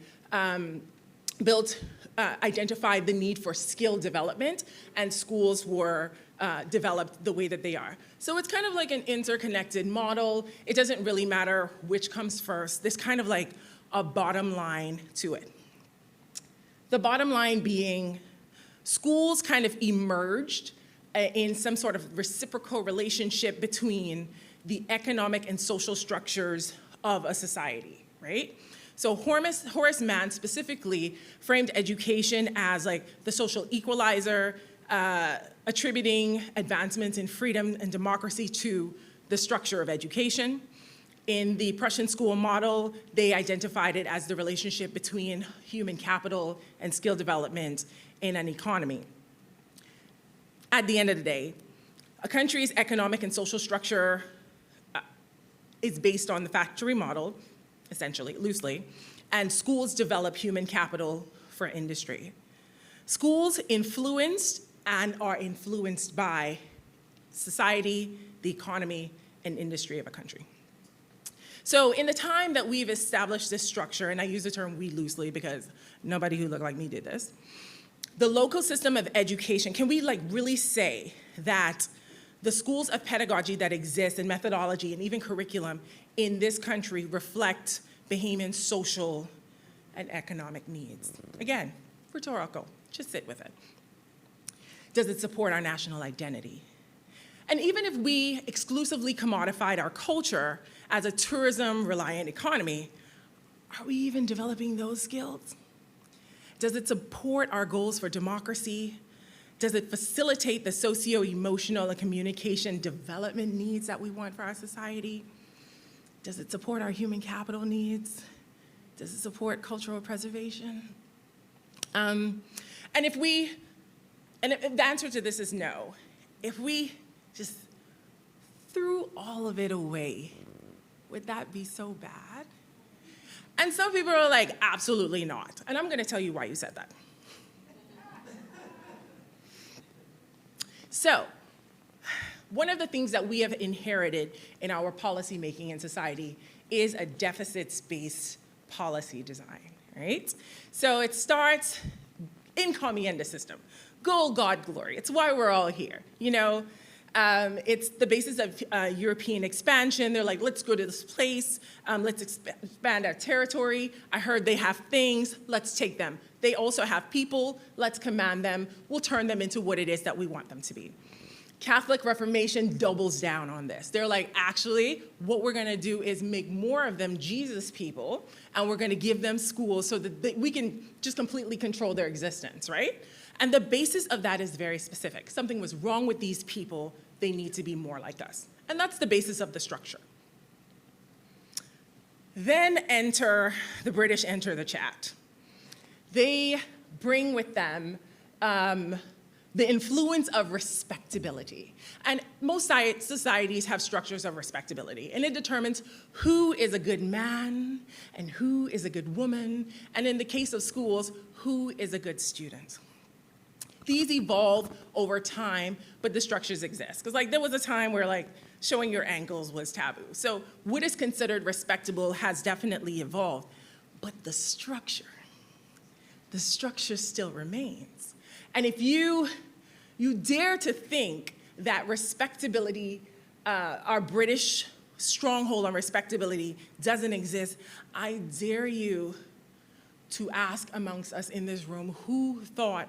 identified the need for skill development, and schools were developed the way that they are. So it's kind of like an interconnected model. It doesn't really matter which comes first. There's kind of like a bottom line to it. The bottom line being schools kind of emerged in some sort of reciprocal relationship between the economic and social structures of a society, right? So Horace Mann specifically framed education as the social equalizer, attributing advancements in freedom and democracy to the structure of education. In the Prussian school model, they identified it as the relationship between human capital and skill development in an economy. At the end of the day, a country's economic and social structure is based on the factory model, essentially, loosely, and schools develop human capital for industry. Schools influenced and are influenced by society, the economy, and industry of a country. So in the time that we've established this structure, and I use the term we loosely because nobody who looked like me did this, the local system of education, can we really say that the schools of pedagogy that exist and methodology and even curriculum in this country reflect Bahamian social and economic needs? Again, rhetorical, just sit with it. Does it support our national identity? And even if we exclusively commodified our culture as a tourism-reliant economy, are we even developing those skills? Does it support our goals for democracy? Does it facilitate the socio-emotional and communication development needs that we want for our society? Does it support our human capital needs? Does it support cultural preservation? And if the answer to this is no, if we just threw all of it away, would that be so bad? And some people are like, absolutely not. And I'm going to tell you why you said that. So, one of the things that we have inherited in our policymaking in society is a deficits-based policy design, right? So it starts in Encomienda system. Goal, God, glory. It's why we're all here, It's the basis of European expansion. They're like, let's go to this place. Let's expand our territory. I heard they have things. Let's take them. They also have people. Let's command them. We'll turn them into what it is that we want them to be. Catholic Reformation doubles down on this. They're like, actually, what we're going to do is make more of them Jesus people, and we're going to give them schools so that we can just completely control their existence, right? And the basis of that is very specific. Something was wrong with these people. They need to be more like us. And that's the basis of the structure. Then the British enter the chat. They bring with them the influence of respectability. And most societies have structures of respectability, and it determines who is a good man and who is a good woman, and in the case of schools, who is a good student. These evolve over time, but the structures exist. Because there was a time where showing your ankles was taboo. So what is considered respectable has definitely evolved, but the structure still remains. And if you dare to think that respectability, our British stronghold on respectability doesn't exist, I dare you to ask amongst us in this room who thought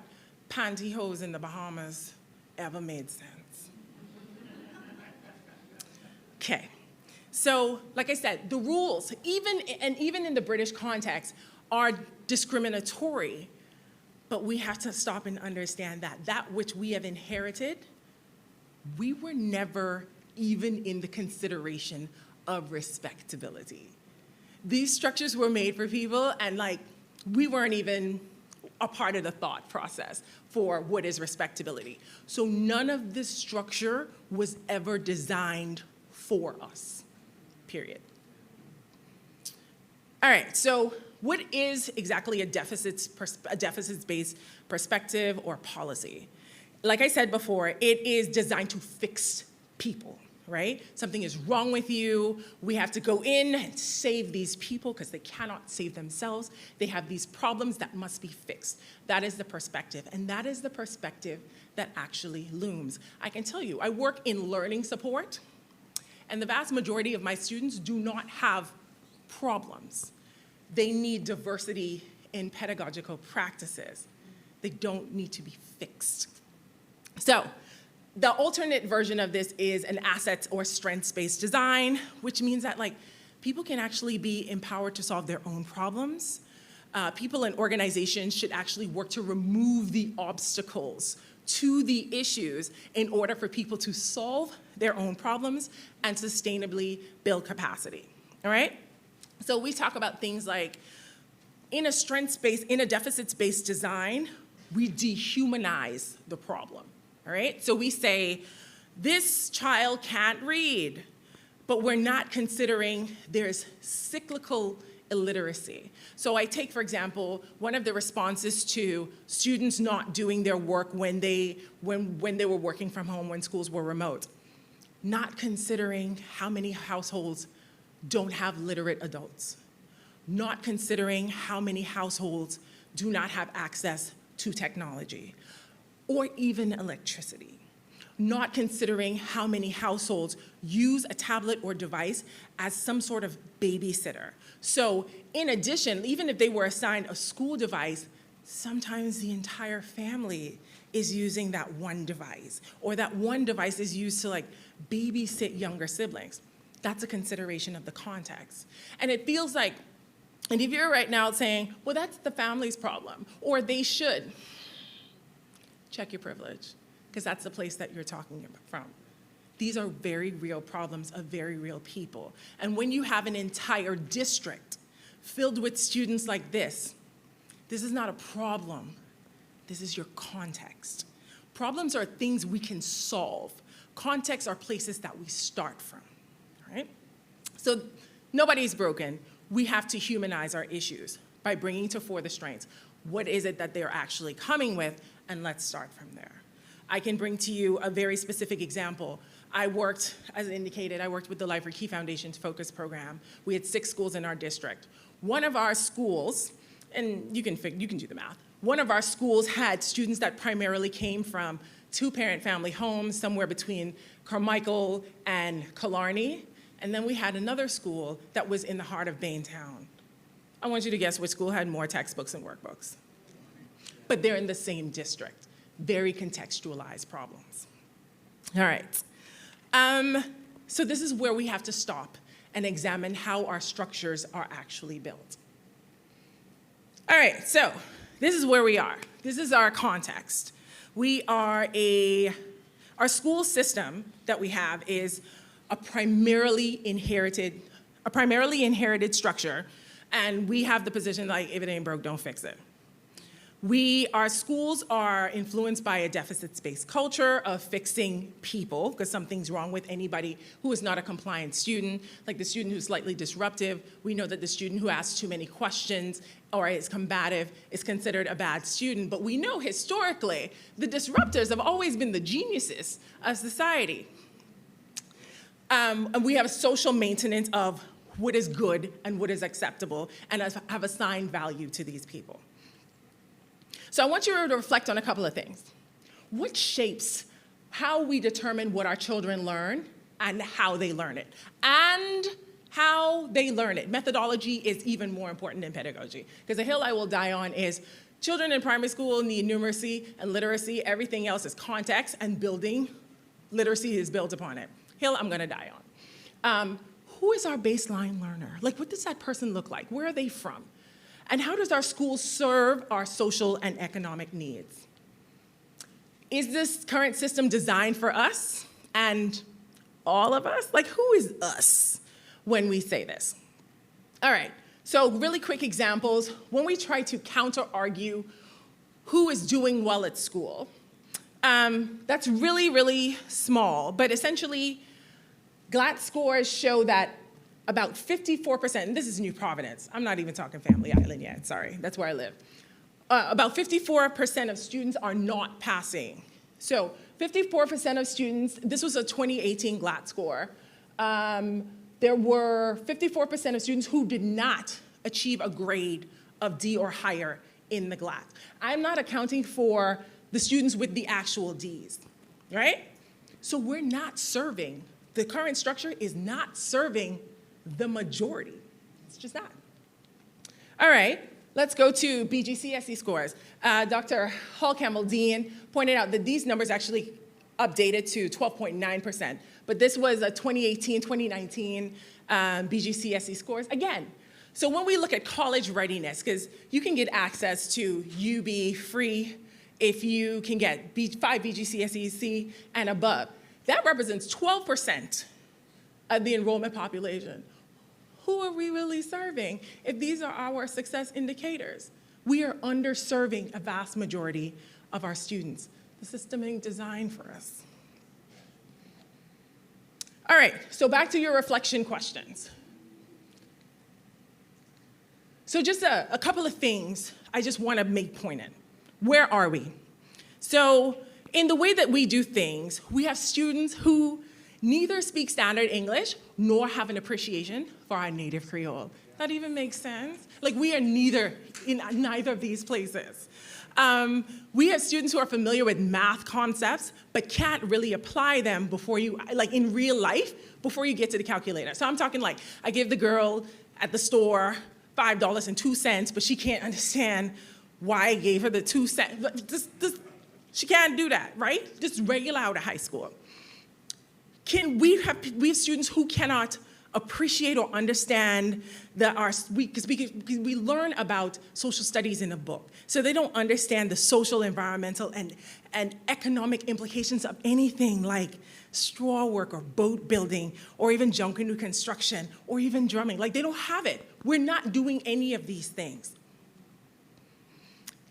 pantyhose in the Bahamas ever made sense. Okay, so like I said, the rules, even in the British context, are discriminatory. But we have to stop and understand that which we have inherited, we were never even in the consideration of respectability. These structures were made for people, and we weren't even a part of the thought process for what is respectability. So none of this structure was ever designed for us, period. All right, so what is exactly a deficits-based perspective or policy? Like I said before, it is designed to fix people, right? Something is wrong with you. We have to go in and save these people because they cannot save themselves. They have these problems that must be fixed. That is the perspective, and that is the perspective that actually looms. I can tell you, I work in learning support, and the vast majority of my students do not have problems. They need diversity in pedagogical practices. They don't need to be fixed. So the alternate version of this is an assets or strengths-based design, which means that people can actually be empowered to solve their own problems. People and organizations should actually work to remove the obstacles to the issues in order for people to solve their own problems and sustainably build capacity, all right? So we talk about things like in a deficits-based design, we dehumanize the problem, all right? So we say, this child can't read, but we're not considering there's cyclical illiteracy. So I take, for example, one of the responses to students not doing their work when they were working from home, when schools were remote, not considering how many households don't have literate adults, not considering how many households do not have access to technology or even electricity, not considering how many households use a tablet or device as some sort of babysitter. So in addition, even if they were assigned a school device, sometimes the entire family is using that one device, or that one device is used to babysit younger siblings. That's a consideration of the context. And it feels like, and if you're right now saying, well, that's the family's problem, or they should, check your privilege, because that's the place that you're talking from. These are very real problems of very real people. And when you have an entire district filled with students like this is not a problem. This is your context. Problems are things we can solve. Contexts are places that we start from. Right? So nobody's broken. We have to humanize our issues by bringing to fore the strengths. What is it that they're actually coming with? And let's start from there. I can bring to you a very specific example. I worked, as indicated, with the Life for Key Foundation's Focus program. We had 6 schools in our district. One of our schools, and you can do the math, one of our schools had students that primarily came from 2-parent family homes, somewhere between Carmichael and Killarney. And then we had another school that was in the heart of Baintown. I want you to guess which school had more textbooks and workbooks. But they're in the same district. Very contextualized problems. All right. So this is where we have to stop and examine how our structures are actually built. All right, so this is where we are. This is our context. Our school system that we have is a primarily inherited structure, and we have the position like, if it ain't broke, don't fix it. Our schools are influenced by a deficit-based culture of fixing people, because something's wrong with anybody who is not a compliant student, like the student who's slightly disruptive. We know that the student who asks too many questions or is combative is considered a bad student, but we know historically the disruptors have always been the geniuses of society. And we have a social maintenance of what is good and what is acceptable, and have assigned value to these people. So I want you to reflect on a couple of things. What shapes how we determine what our children learn and how they learn it? And how they learn it. Methodology is even more important than pedagogy, because the hill I will die on is children in primary school need numeracy and literacy. Everything else is context and building. Literacy is built upon it. Hill I'm gonna die on. Who is our baseline learner? Like, what does that person look like? Where are they from? And how does our school serve our social and economic needs? Is this current system designed for us and all of us? Like, who is us when we say this? All right, so really quick examples. When we try to counter-argue who is doing well at school, that's really, really small, but essentially, GLAT scores show that about 54%, and this is New Providence. I'm not even talking Family Island yet, sorry, that's where I live. About 54% of students are not passing. So 54% of students, this was a 2018 GLAT score. There were 54% of students who did not achieve a grade of D or higher in the GLAT. I'm not accounting for the students with the actual Ds, right? So we're not serving, the current structure is not serving the majority. It's just not. All right, let's go to BGCSE scores. Dr. Hall-Campbell-Dean pointed out that these numbers actually updated to 12.9%, but this was a 2018, 2019 BGCSE scores. Again, so when we look at college readiness, because you can get access to UB free if you can get 5 BGCSE and above. That represents 12% of the enrollment population. Who are we really serving if these are our success indicators? We are underserving a vast majority of our students. The system ain't designed for us. All right, so back to your reflection questions. So just a couple of things I just want to make pointed. Where are we? So in the way that we do things, we have students who neither speak standard English nor have an appreciation for our native Creole. That even makes sense. Like, we are neither in neither of these places. We have students who are familiar with math concepts but can't really apply them before you, like in real life, before you get to the calculator. So I'm talking like, I give the girl at the store $5.02, but she can't understand why I gave her the 2 cents. She can't do that, right? Just regular out of high school. We have students who cannot appreciate or understand because we learn about social studies in a book. So they don't understand the social, environmental, and economic implications of anything like straw work or boat building or even Junkanoo construction or even drumming. Like, they don't have it. We're not doing any of these things.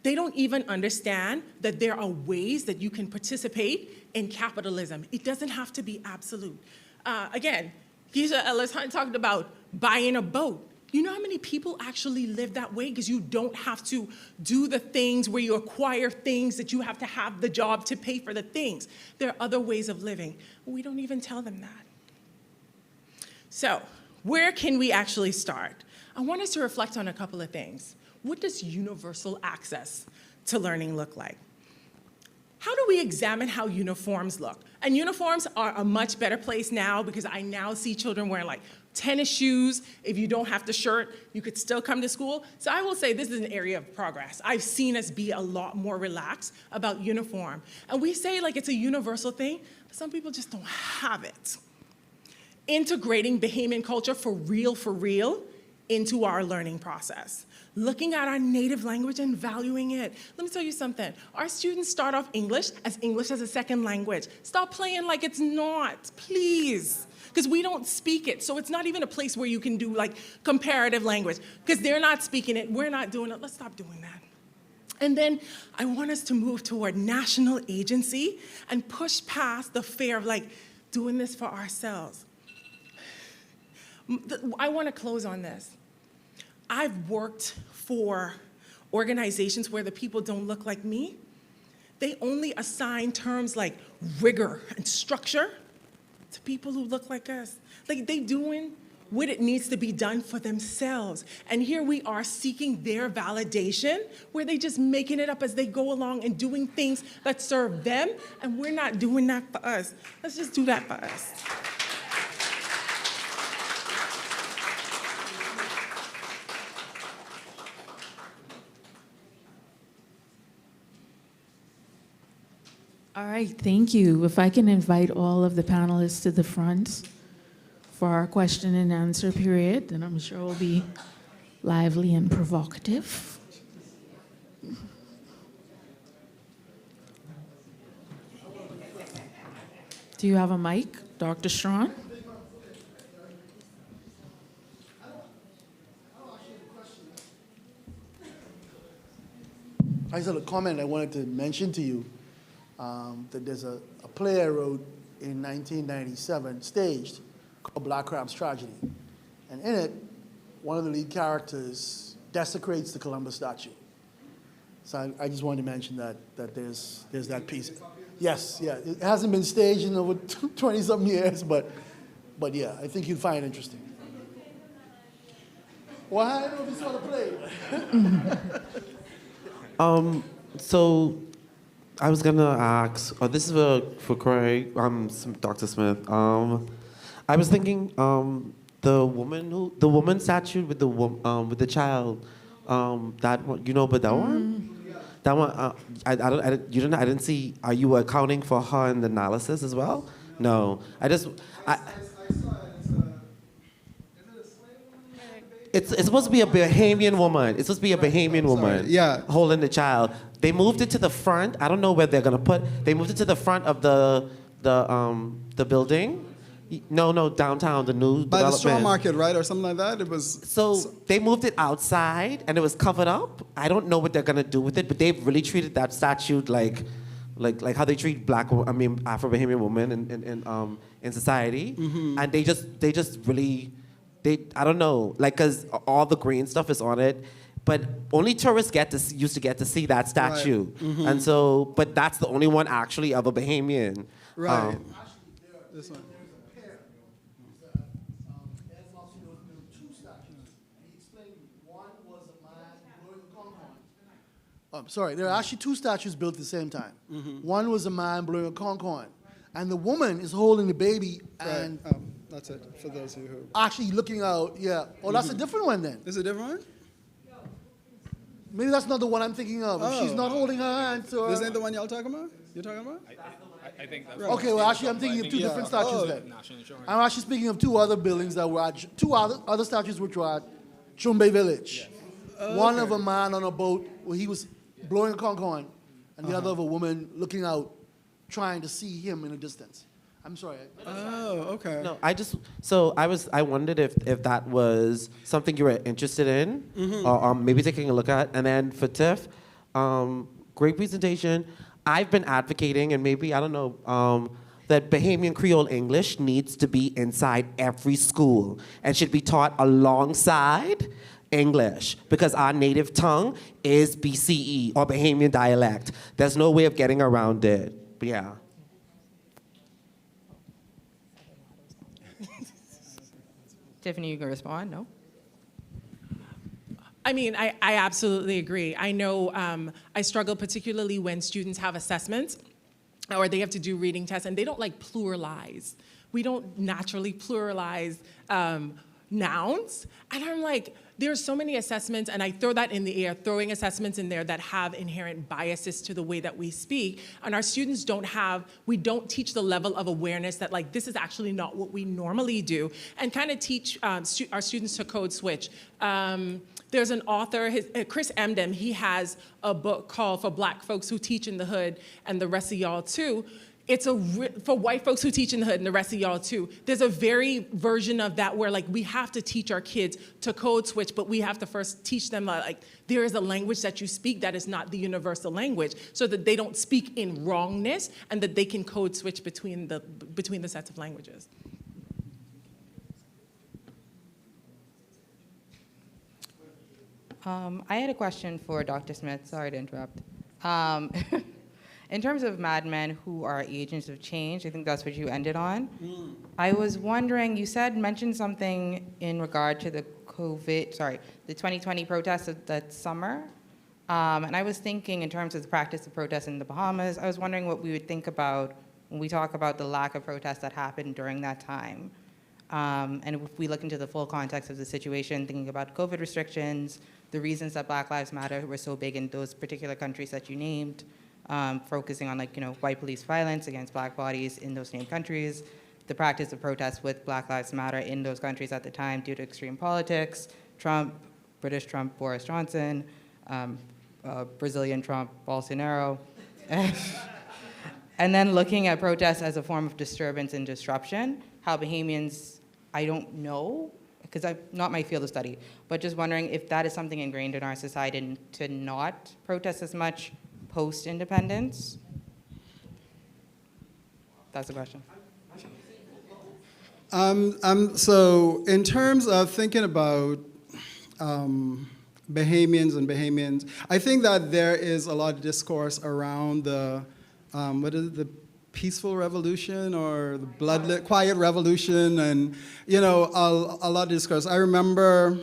They don't even understand that there are ways that you can participate in capitalism. It doesn't have to be absolute. Again, Keisha Ellis Hunt talked about buying a boat. You know how many people actually live that way? Because you don't have to do the things where you acquire things that you have to have the job to pay for the things. There are other ways of living. We don't even tell them that. So where can we actually start? I want us to reflect on a couple of things. What does universal access to learning look like? how do we examine how uniforms look? And uniforms are a much better place now because I now see children wearing like tennis shoes. If you don't have the shirt, you could still come to school. So I will say this is an area of progress. I've seen us be a lot more relaxed about uniform. And we say like it's a universal thing, but some people just don't have it. Integrating Bahamian culture for real, into our learning process. Looking at our native language and valuing it. Let me tell you something. Our students start off English as a second language. Stop playing like it's not, please. Because we don't speak it, so it's not even a place where you can do like comparative language. Because they're not speaking it, we're not doing it. Let's stop doing that. And then I want us to move toward national agency and push past the fear of like doing this for ourselves. I want to close on this. I've worked for organizations where the people don't look like me. They only assign terms like rigor and structure to people who look like us. Like they doing what it needs to be done for themselves. And here we are seeking their validation where they just making it up as they go along and doing things that serve them, and we're not doing that for us. Let's just do that for us. All right, thank you. If I can invite all of the panelists to the front for our question and answer period, then I'm sure we'll be lively and provocative. Do you have a mic, Dr. Strawn? I just had a comment I wanted to mention to you. That there's a play I wrote in 1997, staged, called Black Crab's Tragedy. And in it, one of the lead characters desecrates the Columbus statue. So I just wanted to mention that there's that piece. Yes, yeah, it hasn't been staged in over 20-something years, but yeah, I think you'd find it interesting. Well, I don't know if you saw the play. So I was gonna ask, this is for Craig, Dr. Smith. I was thinking, the woman statue with the child, that one, you know, but that one, that one, I didn't see. Are you accounting for her in the analysis as well? No, It's supposed to be a Bahamian woman. It's supposed to be a Bahamian woman. Yeah. Holding the child. They moved it to the front. I don't know where they're gonna put. They moved it to the front of the building. No, downtown, the new By the development. straw market, right, or something like that. It was. So they moved it outside, and it was covered up. I don't know what they're gonna do with it, but they've really treated that statue like how they treat Afro-Bahamian women in society, and they just really. I don't know, because all the green stuff is on it, but only tourists used to get to see that statue, Right. And so, but that's the only one actually of a Bahamian. Right. This one. Sorry, there are actually two statues built at the same time. One was a man blowing a conch horn, and the woman is holding the baby and Right. That's it, for those of you who. actually looking out. Yeah. Oh, that's a different one then. Is it a different one? Maybe that's not the one I'm thinking of. If she's Oh. not holding her hand, so. This ain't the one y'all talking about? You're talking about? I think that's Okay, well, actually, I'm thinking of two different statues then. I'm actually speaking of two other buildings that were at, two other statues which were at Chumbe Village. One of a man on a boat where he was blowing a conch horn, and the other of a woman looking out, trying to see him in a distance. I'm sorry. Oh, okay. No, I wondered if that was something you were interested in, or maybe taking a look at. And then for Tiff, great presentation. I've been advocating, and maybe, I don't know, that Bahamian Creole English needs to be inside every school and should be taught alongside English, because our native tongue is BCE, or Bahamian dialect. There's no way of getting around it. But yeah. Tiffany, you can respond, no? I mean, I absolutely agree. I know I struggle particularly when students have assessments or they have to do reading tests, and they don't like pluralize. We don't naturally pluralize nouns. And I'm like, there's so many assessments, and I throw that in the air, throwing assessments in there that have inherent biases to the way that we speak. And our students we don't teach the level of awareness that like, this is actually not what we normally do, and kind of teach our students to code switch. There's an author, Chris Emdin, he has a book called For Black Folks Who Teach in the Hood and the Rest of Y'all Too. It's for white folks who teach in the hood and the rest of y'all too. There's a very version of that where like we have to teach our kids to code switch, but we have to first teach them like there is a language that you speak that is not the universal language, so that they don't speak in wrongness and that they can code switch between the sets of languages. I had a question for Dr. Smith. Sorry to interrupt. In terms of madmen who are agents of change, I think that's what you ended on. I was wondering, you mentioned something in regard to the 2020 protests that summer. And I was thinking in terms of the practice of protest in the Bahamas, I was wondering what we would think about when we talk about the lack of protests that happened during that time. And if we look into the full context of the situation, thinking about COVID restrictions, the reasons that Black Lives Matter were so big in those particular countries that you named, focusing on white police violence against Black bodies in those named countries, the practice of protests with Black Lives Matter in those countries at the time due to extreme politics, Trump, British Trump, Boris Johnson, Brazilian Trump, Bolsonaro, and then looking at protests as a form of disturbance and disruption, how Bahamians, I don't know, because I'm not my field of study, but just wondering if that is something ingrained in our society to not protest as much post-independence? That's the question. So in terms of thinking about Bahamians, I think that there is a lot of discourse around the, the peaceful revolution or the quiet revolution, and a lot of discourse. I remember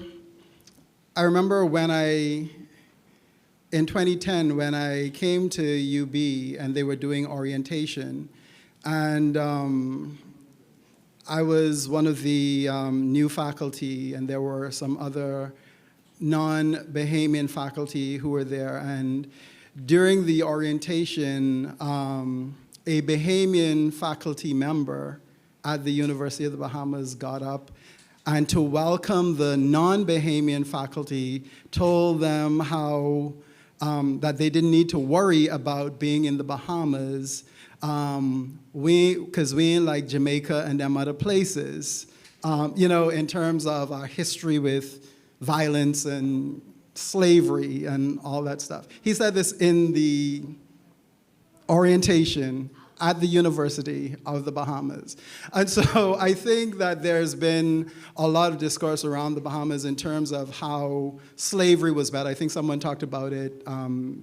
when in 2010, when I came to UB and they were doing orientation, and I was one of the new faculty, and there were some other non-Bahamian faculty who were there. And during the orientation, a Bahamian faculty member at the University of the Bahamas got up and to welcome the non-Bahamian faculty told them how that they didn't need to worry about being in the Bahamas because we ain't like Jamaica and them other places, in terms of our history with violence and slavery and all that stuff. He said this in the orientation at the University of the Bahamas. And so I think that there's been a lot of discourse around the Bahamas in terms of how slavery was bad. I think someone talked about it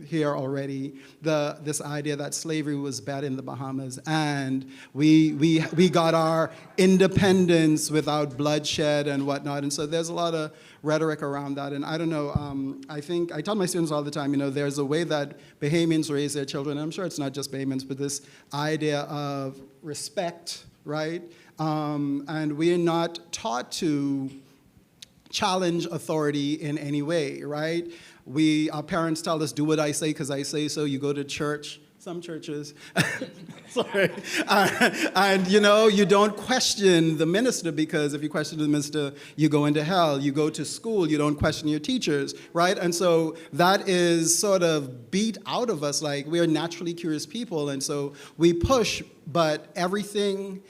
here already, this idea that slavery was bad in the Bahamas, and we got our independence without bloodshed and whatnot. And so there's a lot of rhetoric around that. And I don't know, I think, I tell my students all the time, there's a way that Bahamians raise their children, and I'm sure it's not just Bahamians, but this idea of respect, right? And we are not taught to challenge authority in any way, right? Our parents tell us, do what I say because I say so. You go to church, some churches, sorry, and you don't question the minister, because if you question the minister, you go into hell. You go to school, you don't question your teachers, right? And so that is sort of beat out of us. Like, we are naturally curious people, and so we push, but everything,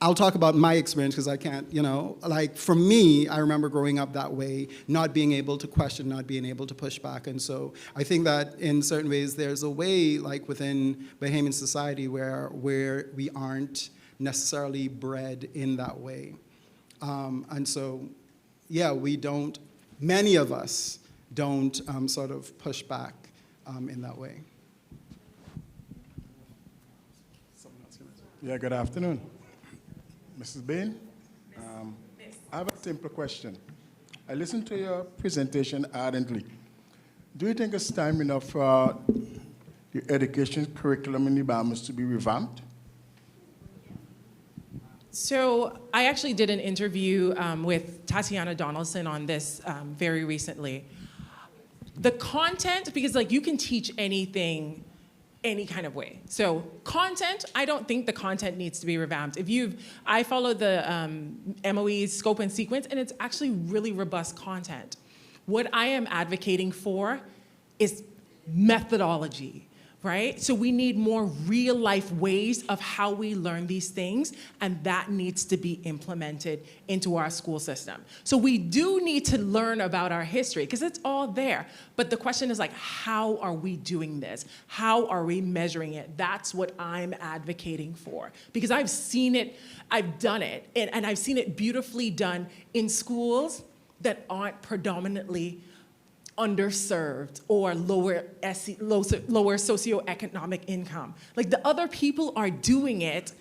I'll talk about my experience because I can't, like for me, I remember growing up that way, not being able to question, not being able to push back. And so I think that in certain ways, there's a way like within Bahamian society where we aren't necessarily bred in that way. And so, yeah, many of us don't sort of push back in that way. Yeah, good afternoon. Mrs. Bain, I have a simple question. I listened to your presentation ardently. Do you think it's time enough for the education curriculum in the Bahamas to be revamped? So I actually did an interview with Tatiana Donaldson on this very recently. The content, because like you can teach anything any kind of way. So content, I don't think the content needs to be revamped. I follow the MOE's scope and sequence, and it's actually really robust content. What I am advocating for is methodology, right? So we need more real life ways of how we learn these things, and that needs to be implemented into our school system. So we do need to learn about our history, because it's all there. But the question is like, how are we doing this? How are we measuring it? That's what I'm advocating for. Because I've seen it, I've done it, and I've seen it beautifully done in schools that aren't predominantly underserved or lower socioeconomic income. Like the other people are doing it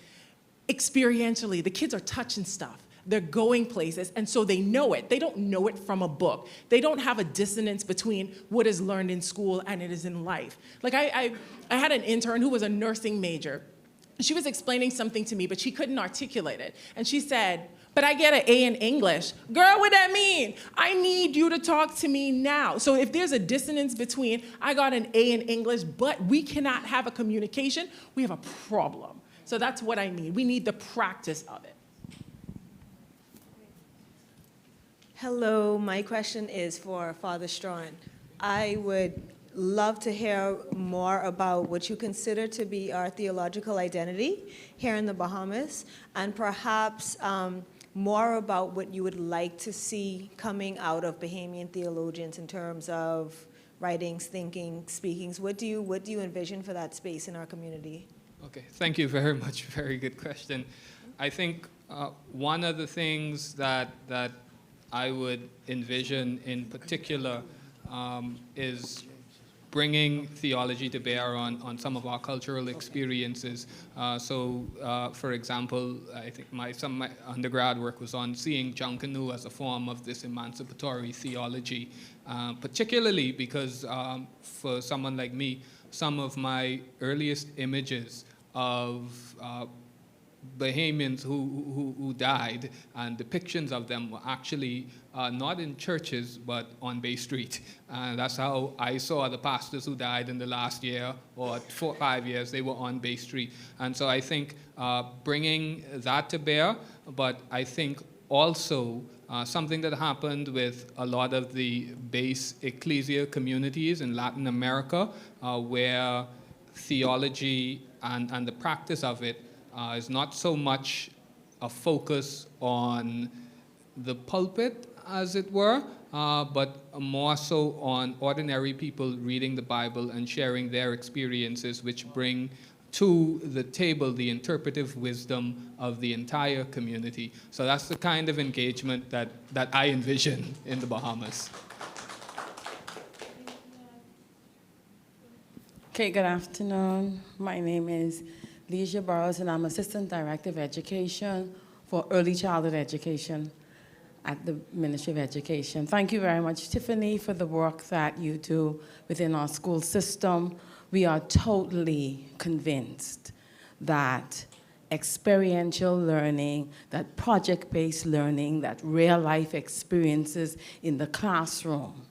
experientially. The kids are touching stuff. They're going places, and so they know it. They don't know it from a book. They don't have a dissonance between what is learned in school and it is in life. Like I had an intern who was a nursing major. She was explaining something to me, but she couldn't articulate it. And she said, but I get an A in English. Girl, what that mean? I need you to talk to me now. So if there's a dissonance between I got an A in English, but we cannot have a communication, we have a problem. So that's what I mean. We need the practice of it. Hello, my question is for Father Strawn. I would love to hear more about what you consider to be our theological identity here in the Bahamas, and perhaps more about what you would like to see coming out of Bahamian theologians in terms of writings, thinking, speakings. What do you envision for that space in our community? Okay, thank you very much. Very good question. I think one of the things that I would envision in particular is bringing theology to bear on some of our cultural experiences. For example, I think some of my undergrad work was on seeing Junkanoo as a form of this emancipatory theology, particularly because for someone like me, some of my earliest images of Bahamians who died and depictions of them were actually not in churches but on Bay Street. And that's how I saw the pastors who died in the last year or 4 or 5 years. They were on Bay Street. And so I think bringing that to bear, but I think also something that happened with a lot of the base ecclesia communities in Latin America, where theology and the practice of it is not so much a focus on the pulpit, as it were, but more so on ordinary people reading the Bible and sharing their experiences, which bring to the table the interpretive wisdom of the entire community. So that's the kind of engagement that I envision in the Bahamas. Okay, good afternoon. My name is Leisha Burrows, and I'm Assistant Director of Education for Early Childhood Education at the Ministry of Education. Thank you very much, Tiffany, for the work that you do within our school system. We are totally convinced that experiential learning, that project-based learning, that real-life experiences in the classroom,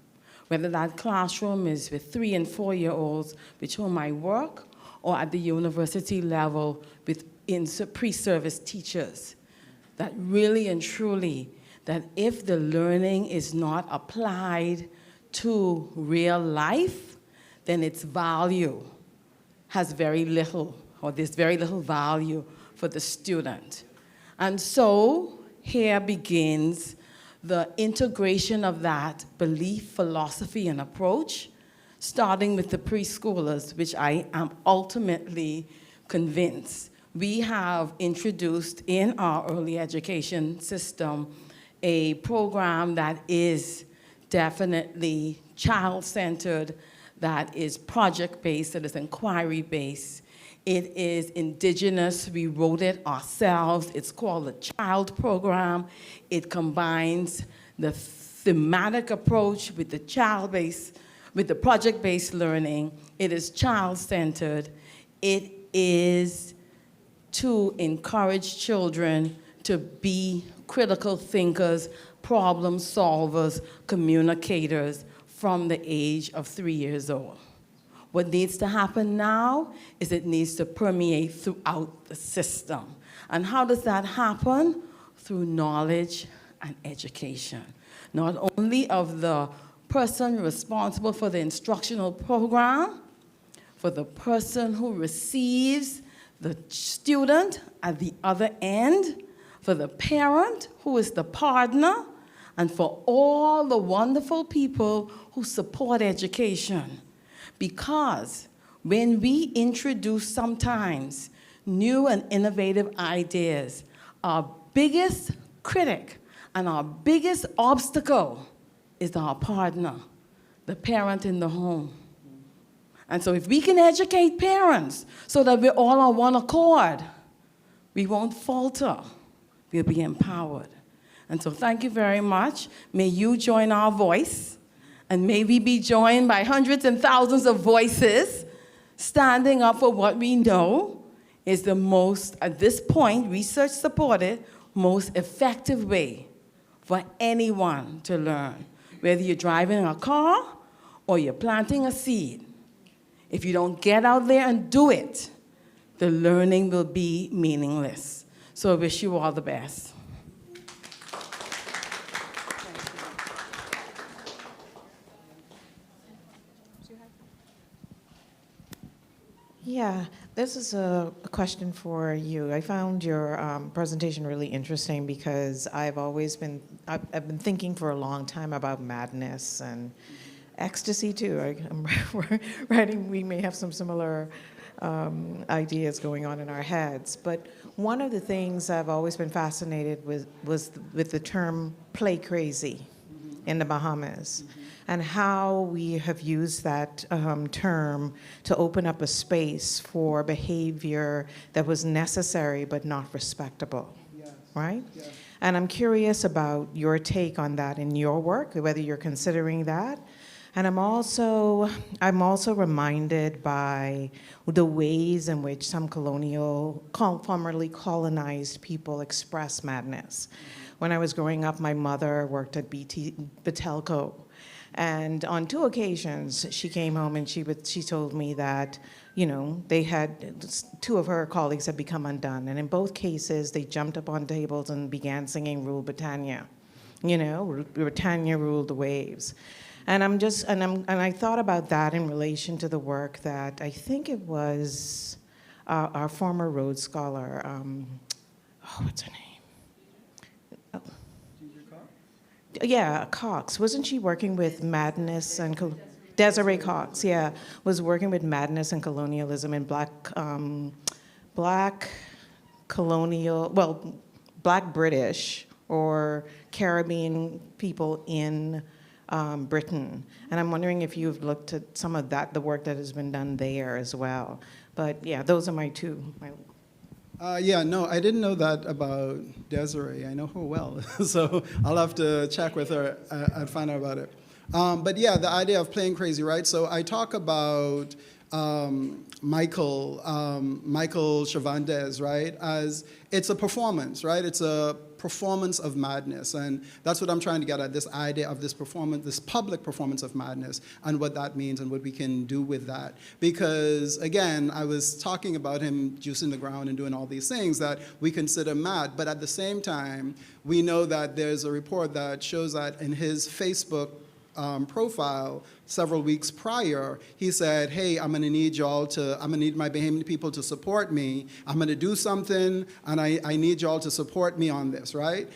whether that classroom is with 3- and 4-year-olds with whom I work, or at the university level with pre-service teachers, that really and truly, that if the learning is not applied to real life, then its value has very little, or there's very little value for the student. And so here begins the integration of that belief, philosophy, and approach, starting with the preschoolers, which I am ultimately convinced. We have introduced in our early education system a program that is definitely child-centered, that is project-based, that is inquiry-based. It is indigenous. We wrote it ourselves. It's called the Child Program. It combines the thematic approach with the child-based with the project-based learning, it is child-centered. It is to encourage children to be critical thinkers, problem solvers, communicators from the age of 3 years old. What needs to happen now is it needs to permeate throughout the system. And how does that happen? Through knowledge and education. Not only of the person responsible for the instructional program, for the person who receives the student at the other end, for the parent who is the partner, and for all the wonderful people who support education. Because when we introduce sometimes new and innovative ideas, our biggest critic and our biggest obstacle is our partner, the parent in the home. And so if we can educate parents so that we're all on one accord, we won't falter, we'll be empowered. And so thank you very much. May you join our voice, and may we be joined by hundreds and thousands of voices standing up for what we know is the most, at this point, research-supported, most effective way for anyone to learn, whether you're driving a car or you're planting a seed. If you don't get out there and do it, the learning will be meaningless. So I wish you all the best. Yeah, this is a question for you. I found your presentation really interesting because I've been thinking for a long time about madness and ecstasy too. I'm writing, we may have some similar ideas going on in our heads, but one of the things I've always been fascinated with was with the term play crazy in the Bahamas. And how we have used that term to open up a space for behavior that was necessary but not respectable, right? Yes. And I'm curious about your take on that in your work, whether you're considering that. And I'm also reminded by the ways in which some formerly colonized people express madness. When I was growing up, my mother worked at Betelco. And on 2 occasions, she came home and she told me that, they had, 2 of her colleagues had become undone. And in both cases, they jumped up on tables and began singing Rule Britannia. Britannia ruled the waves. And I thought about that in relation to the work that I think it was our former Rhodes Scholar, what's her name? Yeah, Cox. Wasn't she working with madness and Desiree Cox? Yeah, was working with madness and colonialism and black British or Caribbean people in Britain. And I'm wondering if you've looked at some of that, the work that has been done there as well. But yeah, those are my two. No, I didn't know that about Desiree. I know her well, so I'll have to check with her and find out about it. But yeah, the idea of playing crazy, right? So I talk about Michael Chavandez, right? As it's a performance, right? It's a performance of madness, and that's what I'm trying to get at, this idea of this performance, this public performance of madness, and what that means and what we can do with that. Because again, I was talking about him juicing the ground and doing all these things that we consider mad, but at the same time, we know that there's a report that shows that in his Facebook profile several weeks prior, he said, hey, I'm gonna need my Bahamian people to support me. I'm gonna do something, and I need y'all to support me on this, right?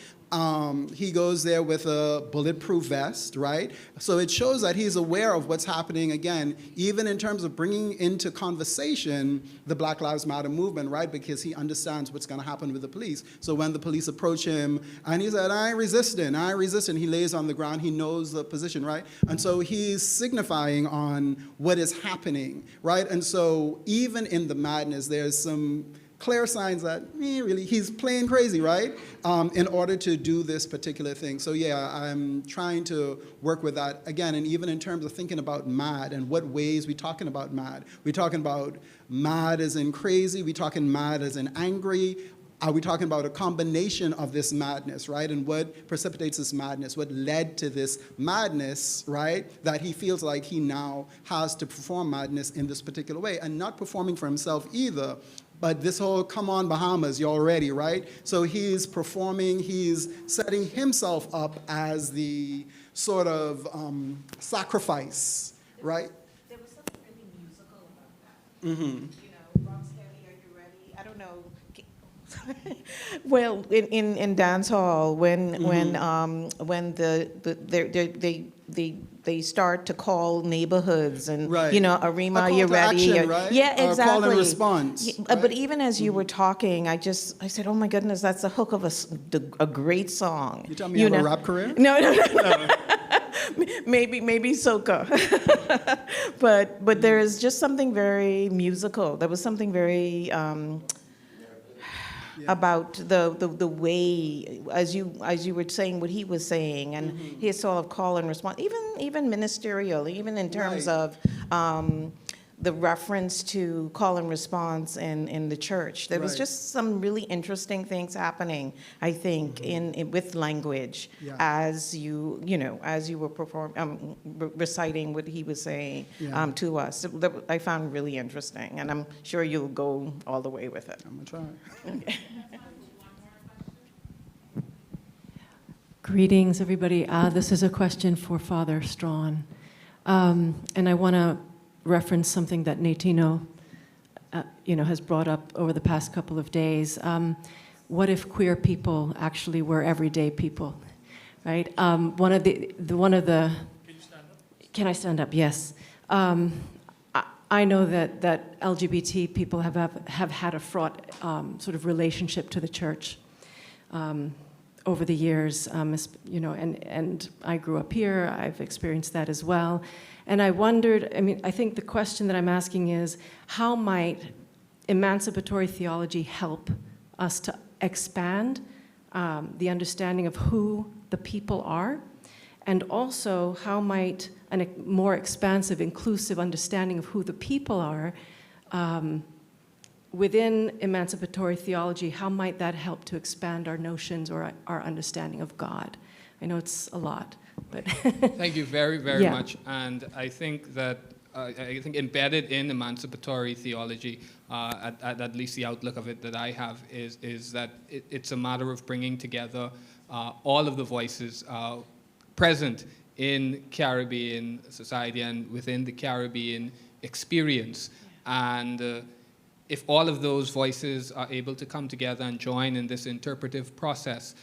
He goes there with a bulletproof vest, right? So it shows that he's aware of what's happening, again, even in terms of bringing into conversation the Black Lives Matter movement, right? Because he understands what's gonna happen with the police. So when the police approach him, and he said, I ain't resisting, he lays on the ground, he knows the position, right? And so he's signifying on what is happening, right? And so even in the madness, there's some clear signs that really he's playing crazy, right? In order to do this particular thing. So yeah, I'm trying to work with that again, and even in terms of thinking about mad and what ways we talking about mad. We talking about mad as in crazy. We talking mad as in angry. Are we talking about a combination of this madness, right? And what precipitates this madness? What led to this madness, right? That he feels like he now has to perform madness in this particular way, and not performing for himself either. But this whole, come on, Bahamas, you're ready, right? So he's performing, he's setting himself up as the sort of sacrifice, right? There was something really musical about that. Mm-hmm. You know, Bronx Kelly, are you ready? I don't know. Well, in dance hall, when they start to call neighborhoods and Right. you know, Arima, A call you to ready? action, right? Yeah, Or exactly. call and response, But right? even as you were talking, I said, oh my goodness, that's the hook of a great song. You tell me you have a rap career? No. Maybe soca. but there is just something very musical. There was something very about the way, as you were saying what he was saying, and his sort of call and response, even ministerial, even in terms of the reference to call and response in the church. There was just some really interesting things happening, I think, in with language as you were reciting what he was saying to us. That I found really interesting, and I'm sure you'll go all the way with it. I'm gonna try. Okay. Greetings, everybody. This is a question for Father Strawn, and I want to reference something that Natino, has brought up over the past couple of days. What if queer people actually were everyday people, right? One of the. Can you stand up? Can I stand up? Yes. I know that LGBT people have had a fraught sort of relationship to the church over the years, and I grew up here. I've experienced that as well. And I wondered, I think the question that I'm asking is, how might emancipatory theology help us to expand the understanding of who the people are? And also, how might a more expansive, inclusive understanding of who the people are within emancipatory theology, how might that help to expand our notions or our understanding of God? I know it's a lot. But Thank you very, very much. And I think that embedded in emancipatory theology, at least the outlook of it that I have, is that it's a matter of bringing together all of the voices present in Caribbean society and within the Caribbean experience. And if all of those voices are able to come together and join in this interpretive process,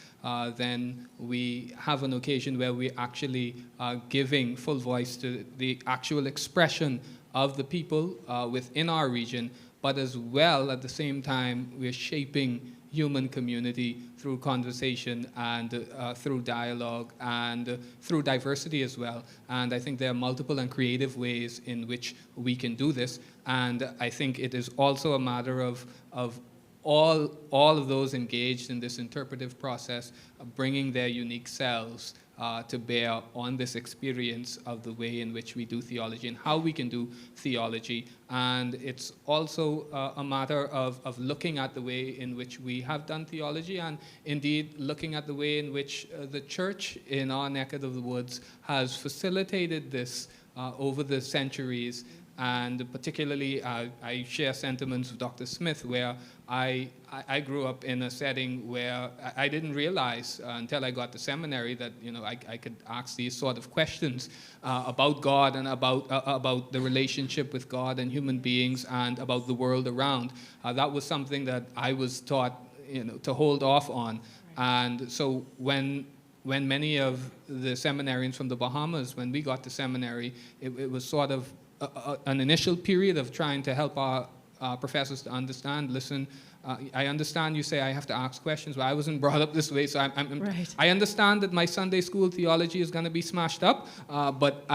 then we have an occasion where we actually are giving full voice to the actual expression of the people within our region, but as well, at the same time, we're shaping human community through conversation and through dialogue and through diversity as well. And I think there are multiple and creative ways in which we can do this. And I think it is also a matter of all of those engaged in this interpretive process bringing their unique selves to bear on this experience of the way in which we do theology and how we can do theology. And it's also a matter of looking at the way in which we have done theology, and indeed looking at the way in which the church in our neck of the woods has facilitated this over the centuries. And particularly, I share sentiments of Dr. Smith, where I grew up in a setting where I didn't realize until I got to seminary that I could ask these sort of questions about God and about the relationship with God and human beings and about the world around. That was something that I was taught to hold off on. And so when many of the seminarians from the Bahamas, when we got to seminary, it was sort of an initial period of trying to help our professors to understand, listen, I understand you say I have to ask questions, but I wasn't brought up this way, so I understand that my Sunday school theology is going to be smashed up, but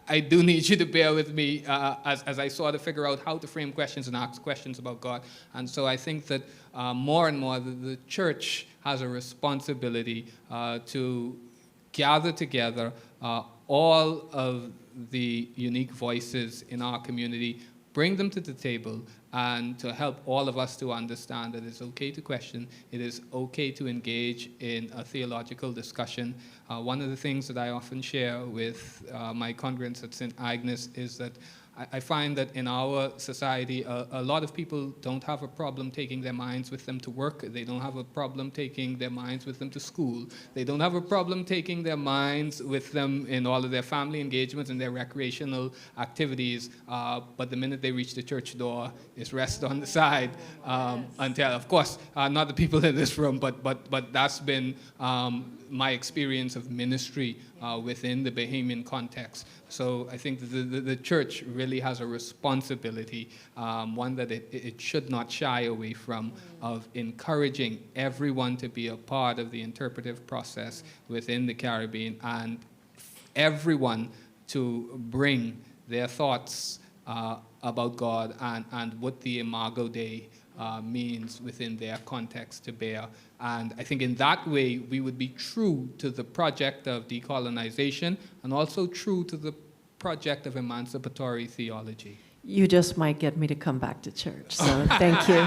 I do need you to bear with me as I sort of figure out how to frame questions and ask questions about God. And so I think that more and more the church has a responsibility to gather together all of the unique voices in our community, bring them to the table, and to help all of us to understand that it's okay to question, it is okay to engage in a theological discussion. One of the things that I often share with my congregants at St. Agnes is that I find that in our society, a lot of people don't have a problem taking their minds with them to work. They don't have a problem taking their minds with them to school. They don't have a problem taking their minds with them in all of their family engagements and their recreational activities. But the minute they reach the church door, it's rest on the side until, of course, not the people in this room, but that's been my experience of ministry within the Bahamian context. So I think the church really has a responsibility, one that it should not shy away from, of encouraging everyone to be a part of the interpretive process within the Caribbean, and everyone to bring their thoughts about God and what the Imago Dei means within their context to bear. And I think in that way, we would be true to the project of decolonization and also true to the project of emancipatory theology. You just might get me to come back to church, so thank you.